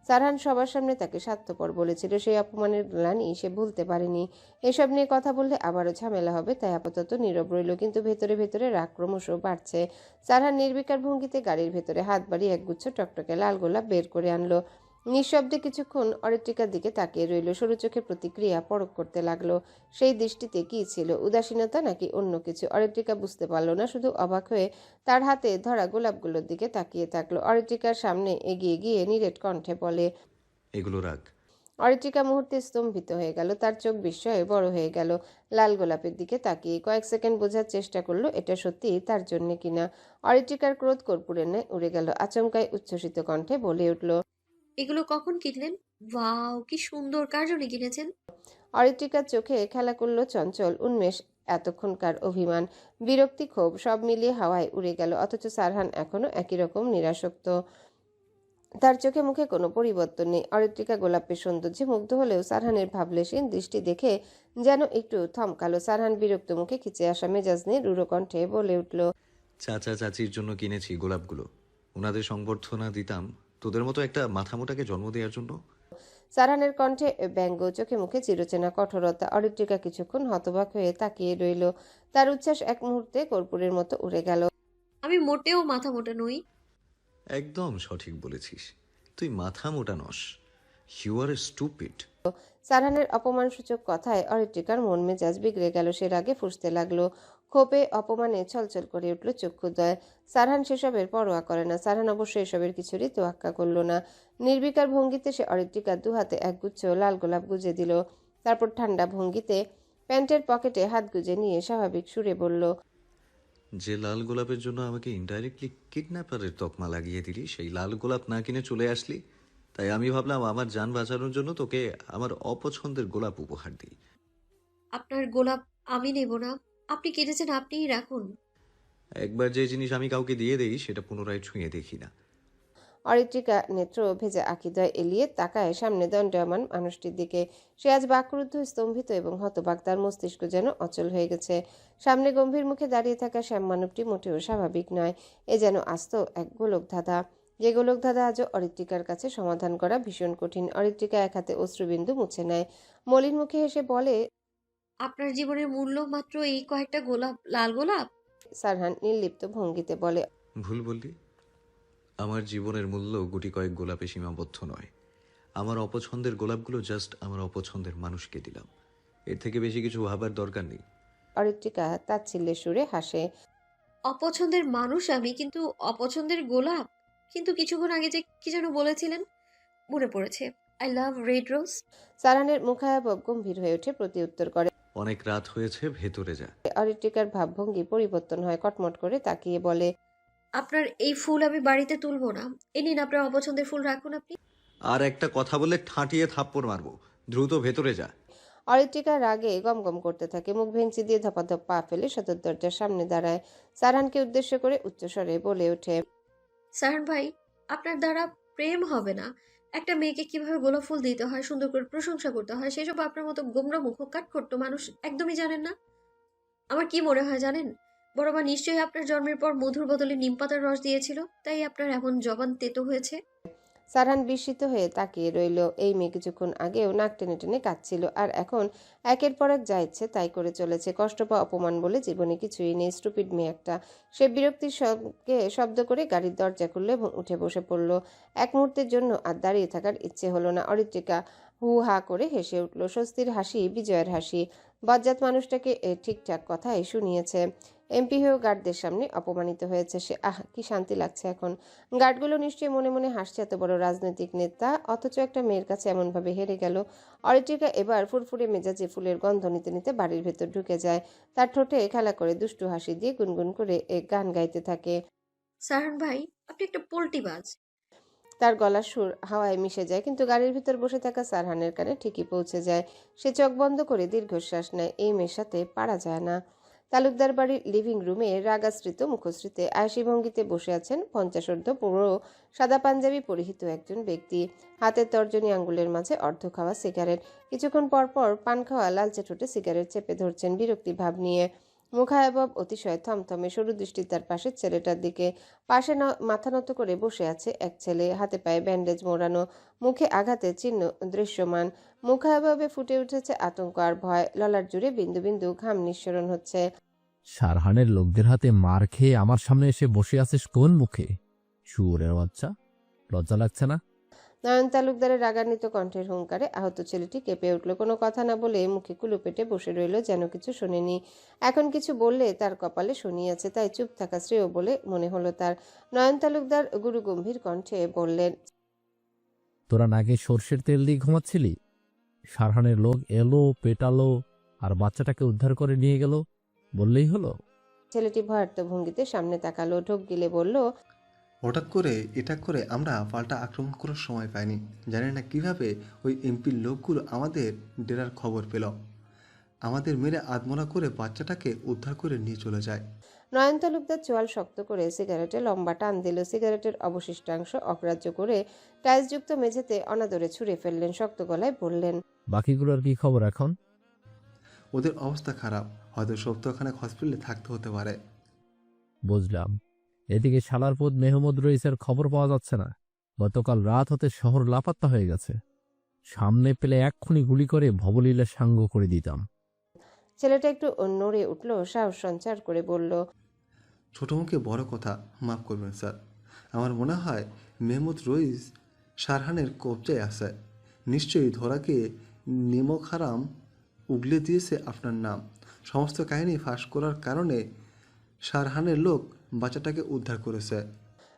সারহান সবার সামনে তাকে স্বার্থপর বলেছিল, সেই অপমানের গ্লানি সে ভুলতে পারেনি। এসব নিয়ে কথা বললে আবারও ঝামেলা হবে, তাই আপাতত নীরব রইল। কিন্তু ভেতরে ভেতরে রাগ ক্রমশ বাড়ছে। সারহান নির্বিকার ভঙ্গিতে গাড়ির ভেতরে হাত বাড়িয়ে একগুচ্ছ টকটকে লাল গোলাপ বের করে আনলো। নিঃশব্দে কিছুক্ষণ অরিত্রিকার দিকে তাকিয়ে রইল। সরু চোখে প্রতিক্রিয়া পরখ করতে লাগলো। সেই দৃষ্টিতে কি ছিল, উদাসীনতা নাকি অন্য কিছু? অরিত্রিকা বুঝতে পারল না, শুধু অবাক হয়ে তার হাতে ধরা গোলাপগুলোর দিকে তাকিয়ে থাকলো। অরিত্রিকার সামনে এগিয়ে গিয়ে নিরেট কণ্ঠে বলে, এগুলো রাখ। অরিত্রিকা মুহূর্তে স্তম্ভিত হয়ে গেল। তার চোখ বিস্ময়ে বড় হয়ে গেল। লাল গোলাপের দিকে তাকিয়ে কয়েক সেকেন্ড বোঝার চেষ্টা করলো এটা সত্যি তার জন্য কিনা। অরিত্রিকার ক্রোধ কর্পূরের ন্যায় উড়ে গেল। আচমকায় উচ্ছ্বসিত কণ্ঠে বলে উঠল, এগুলো কখন কিনলেন? ওয়াও, কি সুন্দর! কার জন্য কিনেছেন? অরিত্রিকার চোখে খেলা করলো চঞ্চল উন্মেষ। এতক্ষণকার অভিমান, বিরক্তি, ক্ষোভ সব মিলিয়ে হাওয়ায় উড়ে গেল। অথচ সারহান এখনো একই রকম নিরাসক্ত। তার চোখে মুখে কোনো পরিবর্তন নেই। অরিত্রিকা গোলাপের সৌন্দর্যে মুগ্ধ হলেও সারহানের ভাবলেশীন দৃষ্টি দেখে যেন একটু থমকালো। সারহান বিরক্ত মুখে খিচে আসা মেজাজ নিয়ে রুড়ো কণ্ঠে বলে উঠল, চাচা চাচির জন্য কিনেছি গোলাপগুলো। ওনাদের সংবর্ধনা দিতাম তোদের মতো একটা মাথামোটাকে জন্ম দেওয়ার জন্য। সারহানের কণ্ঠে ব্যঙ্গ, চোখে মুখে চিরচেনা কঠোরতা। অরিত্রিকা কিছুক্ষণ হতবাক হয়ে তাকিয়ে রইল। তার উচ্ছ্বাস এক মুহূর্তে কর্পূরের মতো উড়ে গেল। আমি মোটেও মাথা মোটা নই। একদম সঠিক বলেছিস, তুই মাথা মোটা নস। You R A stupid. সারহানের অপমানসূচক কথায় অরিত্রিকার মন মেজাজ বিগড়ে গেল। সে রাগে ফুঁসতে লাগলো। ক্ষোভে অপমানে ছলছল করে উঠল চক্ষুদ্বয়। সারহান সেসবের পরোয়া করে না। সারহান অবশ্য এসবের কিছুরই তোয়াক্কা করল না। নির্বিকার ভঙ্গিতে সে অরিত্রিকার দুহাতে একগুচ্ছ লাল গোলাপ গুজে দিল। তারপর ঠান্ডা ভঙ্গিতে প্যান্টের পকেটে হাত গুজে নিয়ে স্বাভাবিক সুরে বলল, যে লাল গোলাপের জন্য আমাকে ইনডাইরেক্টলি কিডন্যাপারের তকমা লাগিয়ে দিলি, সেই লাল গোলাপ না কিনে চলে আসলি। তাই আমি ভাবলাম আমার জান বাঁচানোর জন্য তোকে আমার অপছন্দের গোলাপ উপহার দিই। আপনার গোলাপ আমি নেব না। আপনি কেটেছেন, আপনিই রাখুন। একবার যে জিনিস আমি কাউকে দিয়ে দেই সেটা পুনরায় ছুঁয়ে দেখি না। অরিত্রিকা নেত্র ভেজা আকিদয় এলিয়ে তাকায় সামনে দণ্ডায়মান মানুষটির দিকে। সে আজ বাকরুদ্ধ, স্তম্ভিত এবং হতবাক। তার মস্তিষ্ক যেন অচল হয়ে গেছে। সামনে গম্ভীর মুখে দাঁড়িয়ে থাকা শ্যাম মানবটি মোটেও স্বাভাবিক নয়। এ যেন আস্ত এক গোলকধাঁধা, যে গোলকধাঁধা আজও অরিত্রিকার কাছে সমাধান করা ভীষণ কঠিন। অরিত্রিকা এক হাতে অশ্রুবিন্দু মুছে নেয়। মলিন মুখে হেসে বলে, আপনার জীবনের মূল্য মাত্র এই কয়েকটা গোলাপ, লাল গোলাপ? সারহান নির্লিপ্ত ভঙ্গিতে বলে, ভুল বললি। আমার জীবনের মূল্য গুটি কয়েক গোলাপে সীমাবদ্ধ নয়। আমার অপছন্দের গোলাপগুলো জাস্ট আমার অপছন্দের মানুষকে দিলাম। এর থেকে বেশি কিছু ভাবার দরকার নেই। অরিত্রিকা তাচ্ছিল্যের সুরে হাসে। অপছন্দের মানুষ আমি, কিন্তু অপছন্দের গোলাপ? কিন্তু কিছুক্ষণ আগে যে কি যেন বলেছিলেন, মনে পড়েছে। I love red rose. সারহানের মুখায়ব গম্ভীর হয়ে ওঠে, প্রতি উত্তর করে। অনেক রাত হয়েছে, ভেতরে যা। অরিত্রিকার ভাবভঙ্গি পরিবর্তন হয়। কটমট করে তাকিয়ে বলে, আপনার এই ফুল আমি বাড়িতে তুলবো না। এ নিন, আপনার অপছন্দের ফুল রাখুন আপনি। আর একটা কথা বললে ঠাঁটিয়ে থাপ্পড় মারবো। দ্রুত ভেতরে যা। অরিত্রিকা রাগে গমগম করতে থাকে। মুখ ভেঙচি দিয়ে ধপাধপ পা ফেলে সদর দরজার সামনে দাঁড়ায়। সারহানকে উদ্দেশ্য করে উচ্চস্বরে বলে ওঠে, সারহান ভাই, আপনার দ্বারা প্রেম হবে না। একটা মেয়েকে কিভাবে গোলাপ ফুল দিতে হয়, সুন্দর করে প্রশংসা করতে হয়, সেসব আপনার মতো গোমরা মুখ কাঠখোট্ট মানুষ একদমই জানেন না। আমার কি মনে হয় জানেন, বড় মা নিশ্চয়ই আপনার জন্মের পর মধুর বদলে নিম পাতার রস দিয়েছিল, তাই আপনার এমন জবান তেতো হয়েছে। সারহান বিস্মিত হয়ে তাকিয়ে রইল। এই মেয়ে কিছুক্ষণ আগেও নাক টেনে টেনে কাঁদছিল, আর এখন একের পর এক যা ইচ্ছে তাই করে চলেছে। কষ্ট বা অপমান বলে জীবনে কিছুই নেই। স্টুপিড মেয়ে একটা। সে বিরক্তির সঙ্গে শব্দ করে গাড়ির দরজা খুলল এবং উঠে বসে পড়ল। এক মুহূর্তের জন্য আর দাঁড়িয়ে থাকার ইচ্ছে হলো না। অরিত্রিকা হু হা করে হেসে উঠল। স্বস্তির হাসি, বিজয়ের হাসি। বজ্জাত মানুষটাকে ঠিকঠাক কথাই শুনিয়েছে। এমপি হয়েও গার্ডদের সামনে অপমানিত হয়েছে সে। কি শান্তি লাগছে এখন। গার্ডগুলো নিশ্চয়ই মনে মনে হাসছে, এত বড় রাজনৈতিক নেতা অথচ একটা মেয়ের কাছে এমনভাবে হেরে গেল। অরিত্রিকা এবার ফুরফুরে মেজাজে ফুলের গন্ধ নিতে নিতে বাড়ির ভেতর ঢুকে যায়। তার ঠোঁটে খেলা করে দুষ্টু হাসি দিয়ে গুনগুন করে গান গাইতে থাকে। সারহান ভাই, আপনি একটা পোল্টিবাজ। তার গলার সুর হাওয়ায় মিশে যায়, কিন্তু গাড়ির ভিতর বসে থাকা সারহানের কানে ঠিকই পৌঁছে যায়। সে চোখ বন্ধ করে দীর্ঘশ্বাস নেয়। এই মেয়ের সাথে পারা যায় না। তালুকদার বাড়ির লিভিং রুমে রাগাশ্রিত মুখশ্রীতে আয়সী ভঙ্গিতে বসে আছেন 50 পুরো সাদা পাঞ্জাবি পরিহিত একজন ব্যক্তি। হাতের তর্জনী আঙ্গুলের মাঝে অর্ধ খাওয়া সিগারেট। কিছুক্ষণ পর পর পান খাওয়া লালচে ঠোঁটে সিগারেট চেপে ধরছেন বিরক্তি ভাব নিয়ে। মুখায়বব অতিশয় থমথমে, সরু দৃষ্টি তার পাশের ছেলেটার দিকে। পাশে মাথা নত করে বসে আছে এক ছেলে, হাতে পায়ে ব্যান্ডেজ মোড়ানো, মুখে আঘাতের চিহ্ন দৃশ্যমান। মুখায়ববে ফুটে উঠেছে আতঙ্ক আর ভয়। ললার জুড়ে বিন্দু বিন্দু ঘাম নিঃসরণ হচ্ছে। সারহানের লোকদের হাতে মার খেয়ে আমার সামনে এসে বসে আছিস কোন মুখে? শুয়োরের বাচ্চা, লজ্জা লাগছে না? নয়ন তালুকদারের রাগান্বিত কণ্ঠের হুঙ্কারে আহত ছেলেটি কেঁপে উঠল। কোনো কথা না বলে মুখে কুলু পেটে বসে রইল, যেন কিছু শোনেনি। এখন কিছু বললে তার কপালে শনিয়াছে, তাই চুপ থাকা শ্রেয় বলে মনে হলো তার। নয়ন তালুকদার গুরুগম্ভীর কণ্ঠে বললেন, তোরা নাকি সর্ষের তেল দিয়ে ঘুমাচ্ছিলি? সারহানের লোক এলো, পেটালো আর বাচ্চাটাকে উদ্ধার করে নিয়ে গেল, বললেই হলো? ছেলেটি ভয়ার্থ ভঙ্গিতে সামনে তাকালো, ঢোক গিলে বলল, হঠাৎ করে এটা করে আমরা পাল্টা আক্রমণ করার সময় পাইনি। জানি না কিভাবে ওই এমপির লোকগুলো আমাদের ডেরার খবর পেল, আমাদের মেরে আত্মরা করে বাচ্চাটাকে উদ্ধার করে নিয়ে চলে যায়। নয়ন তালুকদার চোয়াল শক্ত করে সিগারেটে লম্বা টান দিল। সিগারেটের অবশিষ্টাংশ অগ্রাহ্য করে টাইলসযুক্ত মেঝেতে অনাদরে ছুঁড়ে ফেললেন। শক্ত গলায় বললেন, বাকিগুলোর কি খবর এখন? ওদের অবস্থা খারাপ, হয়তো সপ্তাহখানেক হসপিটালে থাকতে হতে পারে। বুঝলাম। এদিকে শালারপুত মেহমুদ রইসের খবর পাওয়া যাচ্ছে না। গতকাল রাত হতে শহর লাপাত্তা হয়ে গেছে। সামনে পেলে এক্ষুনি গুলি করে ভবলীলা সাঙ্গ করে দিতাম। ছেলেটা একটু নড়ে উঠল, সাহস সঞ্চার করে বলল, ছোট মুখে বড় কথা, মাফ করবেন স্যার। আমার মনে হয় মেহমুদ রইস সারহানের কবজায় আছে। নিশ্চয়ই ধরাকে নিমক হারাম উগলে দিয়েছে আপনার নাম। সমস্ত কাহিনী ফাঁস করার কারণে সারহানের লোক বাচ্চাটাকে উদ্ধার করেছে।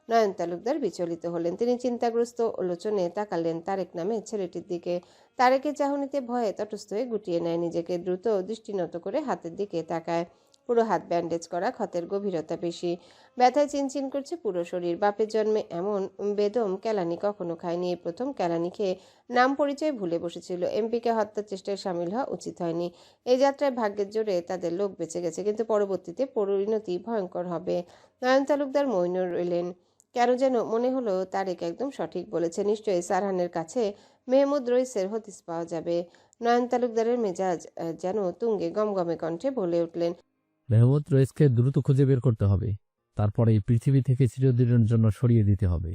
নয়ন তালুকদার বিচলিত হলেন। তিনি চিন্তাগ্রস্ত লোচনে তাকালেন তারেক নামে ছেলেটির দিকে। তারেকের চাহনিতে ভয়ে তটস্থ হয়ে গুটিয়ে নেয় নিজেকে। দ্রুত দৃষ্টিনত করে হাতের দিকে তাকায়। পুরো হাত ব্যান্ডেজ করা, ক্ষতের গভীরতা বেশি, ব্যথায় চিনচিন করছে পুরো শরীর। বাপের জন্মে এমন বেদম কেলানি কখনো খায়নি। এই প্রথম কেলানি খেয়ে নাম পরিচয় ভুলে বসেছিল। এমপিকে হত্যার চেষ্টায় সামিল হওয়া উচিত হয়নি। এই যাত্রায় ভাগ্যের জোরে তাদের লোক বেঁচে গেছে, কিন্তু পরবর্তীতে পরিণতি ভয়ঙ্কর হবে। নয়ন তালুকদার মৌন রইলেন। কেন যেন মনে হলো তারেক একদম সঠিক বলেছে। নিশ্চয়ই সারহানের কাছে মেহমুদ রইসের হদিস পাওয়া যাবে। নয়ন তালুকদারের মেজাজ যেন তুঙ্গে, গমগমে কণ্ঠে বলে উঠলেন, মেহমুদ রইসকে দ্রুত খুঁজে বের করতে হবে, তারপরে এই পৃথিবী থেকে চিরদিনের জন্য সরিয়ে দিতে হবে।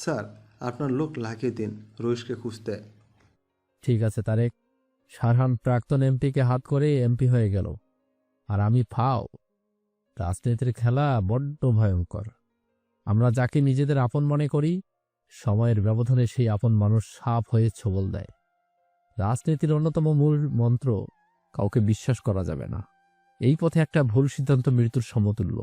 স্যার, আপনার লোক লাগিয়ে দিন রইসকে খুঁজতে। ঠিক আছে তারেক। সারহান প্রাক্তন এমপিকে হাত করে এমপি হয়ে গেল, আর আমি ফাও। রাজনীতির খেলা বড্ড ভয়ঙ্কর। আমরা যাকে নিজেদের আপন মনে করি, সময়ের ব্যবধানে সেই আপন মানুষ সাপ হয়ে ছোবল দেয়। রাজনীতির অন্যতম মূল মন্ত্র, কাউকে বিশ্বাস করা যাবে না। এই পথে একটা ভুল সিদ্ধান্ত মৃত্যুর সমতুল্য।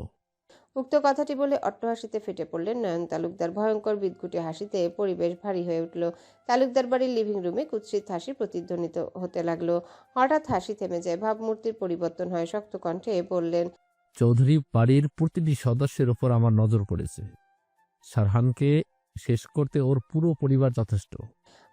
উক্ত কথাটি বলে অট্টহাসিতে ফেটে পড়লেন নয়ন তালুকদার। ভয়ঙ্কর বিদঘুটে হাসিতে পরিবেশ ভারী হয়ে উঠল। তালুকদার বাড়ির লিভিং রুমে কুৎসিত হাসি প্রতিধ্বনিত হতে লাগলো। হঠাৎ হাসি থেমে যায়, ভাবমূর্তির পরিবর্তন হয়। শক্ত কণ্ঠে বললেন, চৌধুরী বাড়ির প্রতিটি সদস্যের ওপর আমার নজর পড়েছে। সারহানকে শেষ করতে ওর পুরো পরিবার যথেষ্ট।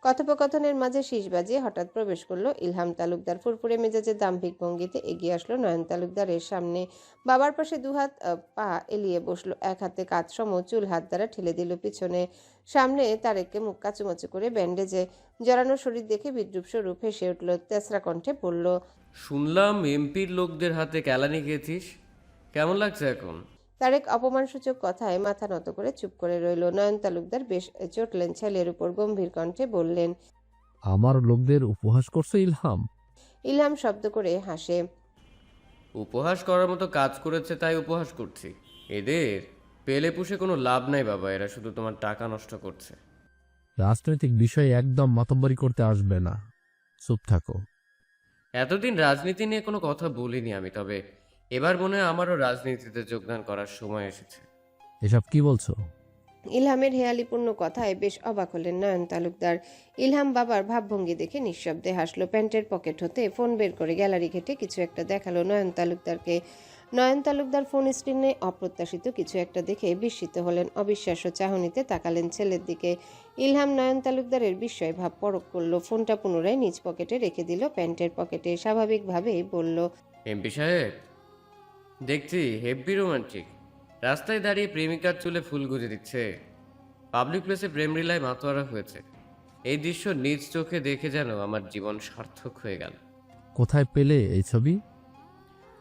কথোপকথনের মাঝে শীষ বাজিয়ে হঠাৎ প্রবেশ করলো ইলহাম তালুকদার। ফুরফুরে মেজাজে দাম্ভিক ভঙ্গিতে এগিয়ে আসলো নয়ন তালুকদারের সামনে। বাবার পাশে দুহাত পা এলিয়ে বসলো, এক হাতে কাঁধ সম চুল হাত দ্বারা ঠেলে দিল পিছনে। সামনে তারেককে মুখ কাচুমাচু করে ব্যান্ডেজে জড়ানো শরীর দেখে বিদ্রুপ স্বরূপ হেসে উঠল। তেসরা কণ্ঠে বলল, শুনলাম এমপির লোকদের হাতে কেলানি খেয়েছিস, কেমন লাগছে এখন? তারেক অপমানসূচক কথায় মাথা নত করে চুপ করে রইল। নয়ন তালুকদার বেশ চটলেন ছেলের উপর, গম্ভীর কণ্ঠে বললেন, আমার লোকদের উপহাস করছো ইলহাম? ইলহাম শব্দ করে হাসে। উপহাস করার মতো কাজ করেছে তাই উপহাস করছি। এদের পেলে পুষে কোনো লাভ নাই বাবা, এরা শুধু তোমার টাকা নষ্ট করছে। রাজনৈতিক বিষয়ে একদম মাতব্বরি করতে আসবে না, চুপ থাকো। এতদিন রাজনীতি নিয়ে কোনো কথা বলিনি আমি, তবে এবার মনে হয় আমারও রাজনীতিতে যোগদান করার সময় এসেছে। এসব কি বলছো? ইলহামের হেয়ালিপূর্ণ কথায় বেশ অবাক হলেন নয়ন তালুকদার। ইলহাম বাবার ভাবভঙ্গি দেখে নিঃশব্দে হাসলো। প্যান্টের পকেট হতে ফোন বের করে গ্যালারি ঘেটে কিছু একটা দেখালো নয়ন তালুকদারকে। নয়ন তালুকদার ফোন স্ক্রিনে অপ্রত্যাশিত কিছু একটা দেখে বিস্মিত হলেন। অবিশ্বাস্য চাহনিতে তাকালেন ছেলের দিকে। ইলহাম নয়ন তালুকদারের বিস্ময় ভাব পরখ করলো। ফোনটা পুনরায় নিজ পকেটে রেখে দিল প্যান্টের পকেটে। স্বাভাবিকভাবেই বলল, এমপি সাহেব, দেখছি হেব্বি রোমান্টিক। রাস্তায় দাঁড়িয়ে প্রেমিকার চুলে ফুল গুঁজে দিচ্ছে, পাবলিক প্লেসে প্রেম রিলায় মাতোয়ারা হয়েছে। এই দৃশ্য নিজ চোখে দেখে যেন আমার জীবন সার্থক হয়ে গেল। কোথায় পেলে এই ছবি?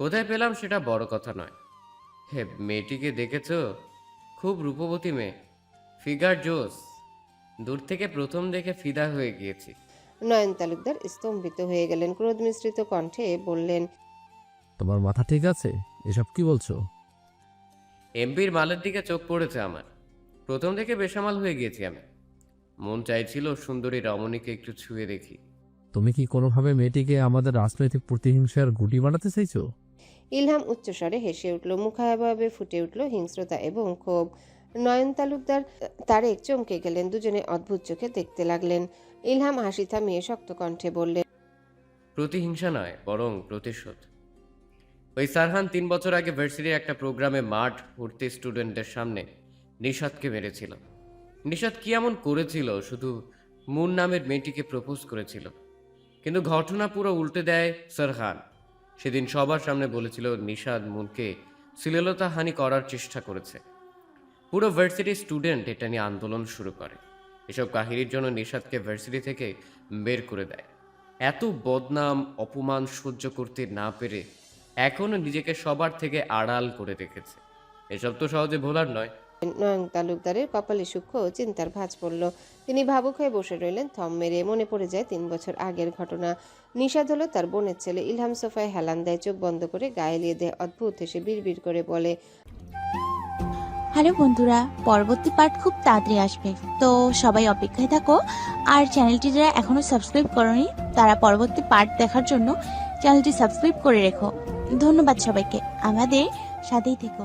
কোথায় পেলাম সেটা বড় কথা নয়। হে, মেয়েটিকে দেখেছো? খুব রূপবতী মেয়ে, ফিগার জোস। দূর থেকে প্রথম দেখে ফিদা হয়ে গিয়েছি। নয়ন তালুকদার স্তম্ভিত হয়ে গেলেন। ক্রোধ মিশ্রিত কণ্ঠে বললেন, তোমার মাথা ঠিক আছে? এসব কি বলছো? এমপির মালের দিকে চোখ পড়েছে আমার। প্রথম দেখে বেসামাল হয়ে গিয়েছি আমি। মন চাইছিল সুন্দরী রমণীকে একটু ছুঁয়ে দেখি। তুমি কি কোনোভাবে মেয়েটিকে আমাদের রাজনৈতিক প্রতিহিংসার গুটি বানাতে চাইছো? ইলহাম উচ্চস্বরে হেসে উঠল। মুখাভাবে ফুটে উঠল হিংস্রতা এবং ক্ষোভ। নয়ন তালুকদার তারেক চমকে গেলেন। দুজনে অদ্ভুত চোখে দেখতে লাগলেন। ইলহাম হাসি থামিয়ে শক্ত কণ্ঠে বললেন, প্রতিহিংসা নয়, বরং প্রতিশোধ। ওই সারহান 3 বছর আগে ভার্সিটির একটা প্রোগ্রামে মাঠ ভর্তি স্টুডেন্টদের সামনে নিশাদকে মেরেছিল। নিশাদ কি এমন করেছিল? শুধু মুন নামের মেয়েটিকে প্রপোজ করেছিল। কিন্তু ঘটনা পুরো উল্টে দেয় সারহান। সেদিন সবার সামনে বলেছিল নিশাদ মুনকে শ্লীলতাহানি করার চেষ্টা করেছে। পুরো ভার্সিটির স্টুডেন্ট এটা নিয়ে আন্দোলন শুরু করে। এসব কাহিনীর জন্য নিশাদকে ভার্সিটি থেকে বের করে দেয়। এত বদনাম অপমান সহ্য করতে না পেরে এখনো নিজেকে সবার থেকে আড়াল করে রেখেছে। এসব তো সহজে ভোলার নয়। নয়ন তালুকদারের কপালে সূক্ষ্ম চিন্তার ভাঁজ পড়ল। তিনি ভাবুক হয়ে বসে রইলেন থম মেরে। মনে পড়ে যায় 3 বছর আগের ঘটনা। নিশাদ হলো তার বোনের ছেলে। ইলহাম সোফায় হেলান দেয়, চোখ বন্ধ করে গায়ে লিয়ে দেয়। অদ্ভুত হেসে বিড়বিড় করে বলে, হ্যালো বন্ধুরা, পরবর্তী পার্ট খুব তাড়াতাড়ি আসবে, তো সবাই অপেক্ষায় থাকো। আর চ্যানেলটি যারা এখনো সাবস্ক্রাইব করোনি তারা পরবর্তী পার্ট দেখার জন্য চ্যানেলটি সাবস্ক্রাইব করে রেখো। ধন্যবাদ সবাইকে, আমাদের সাথেই থেকো।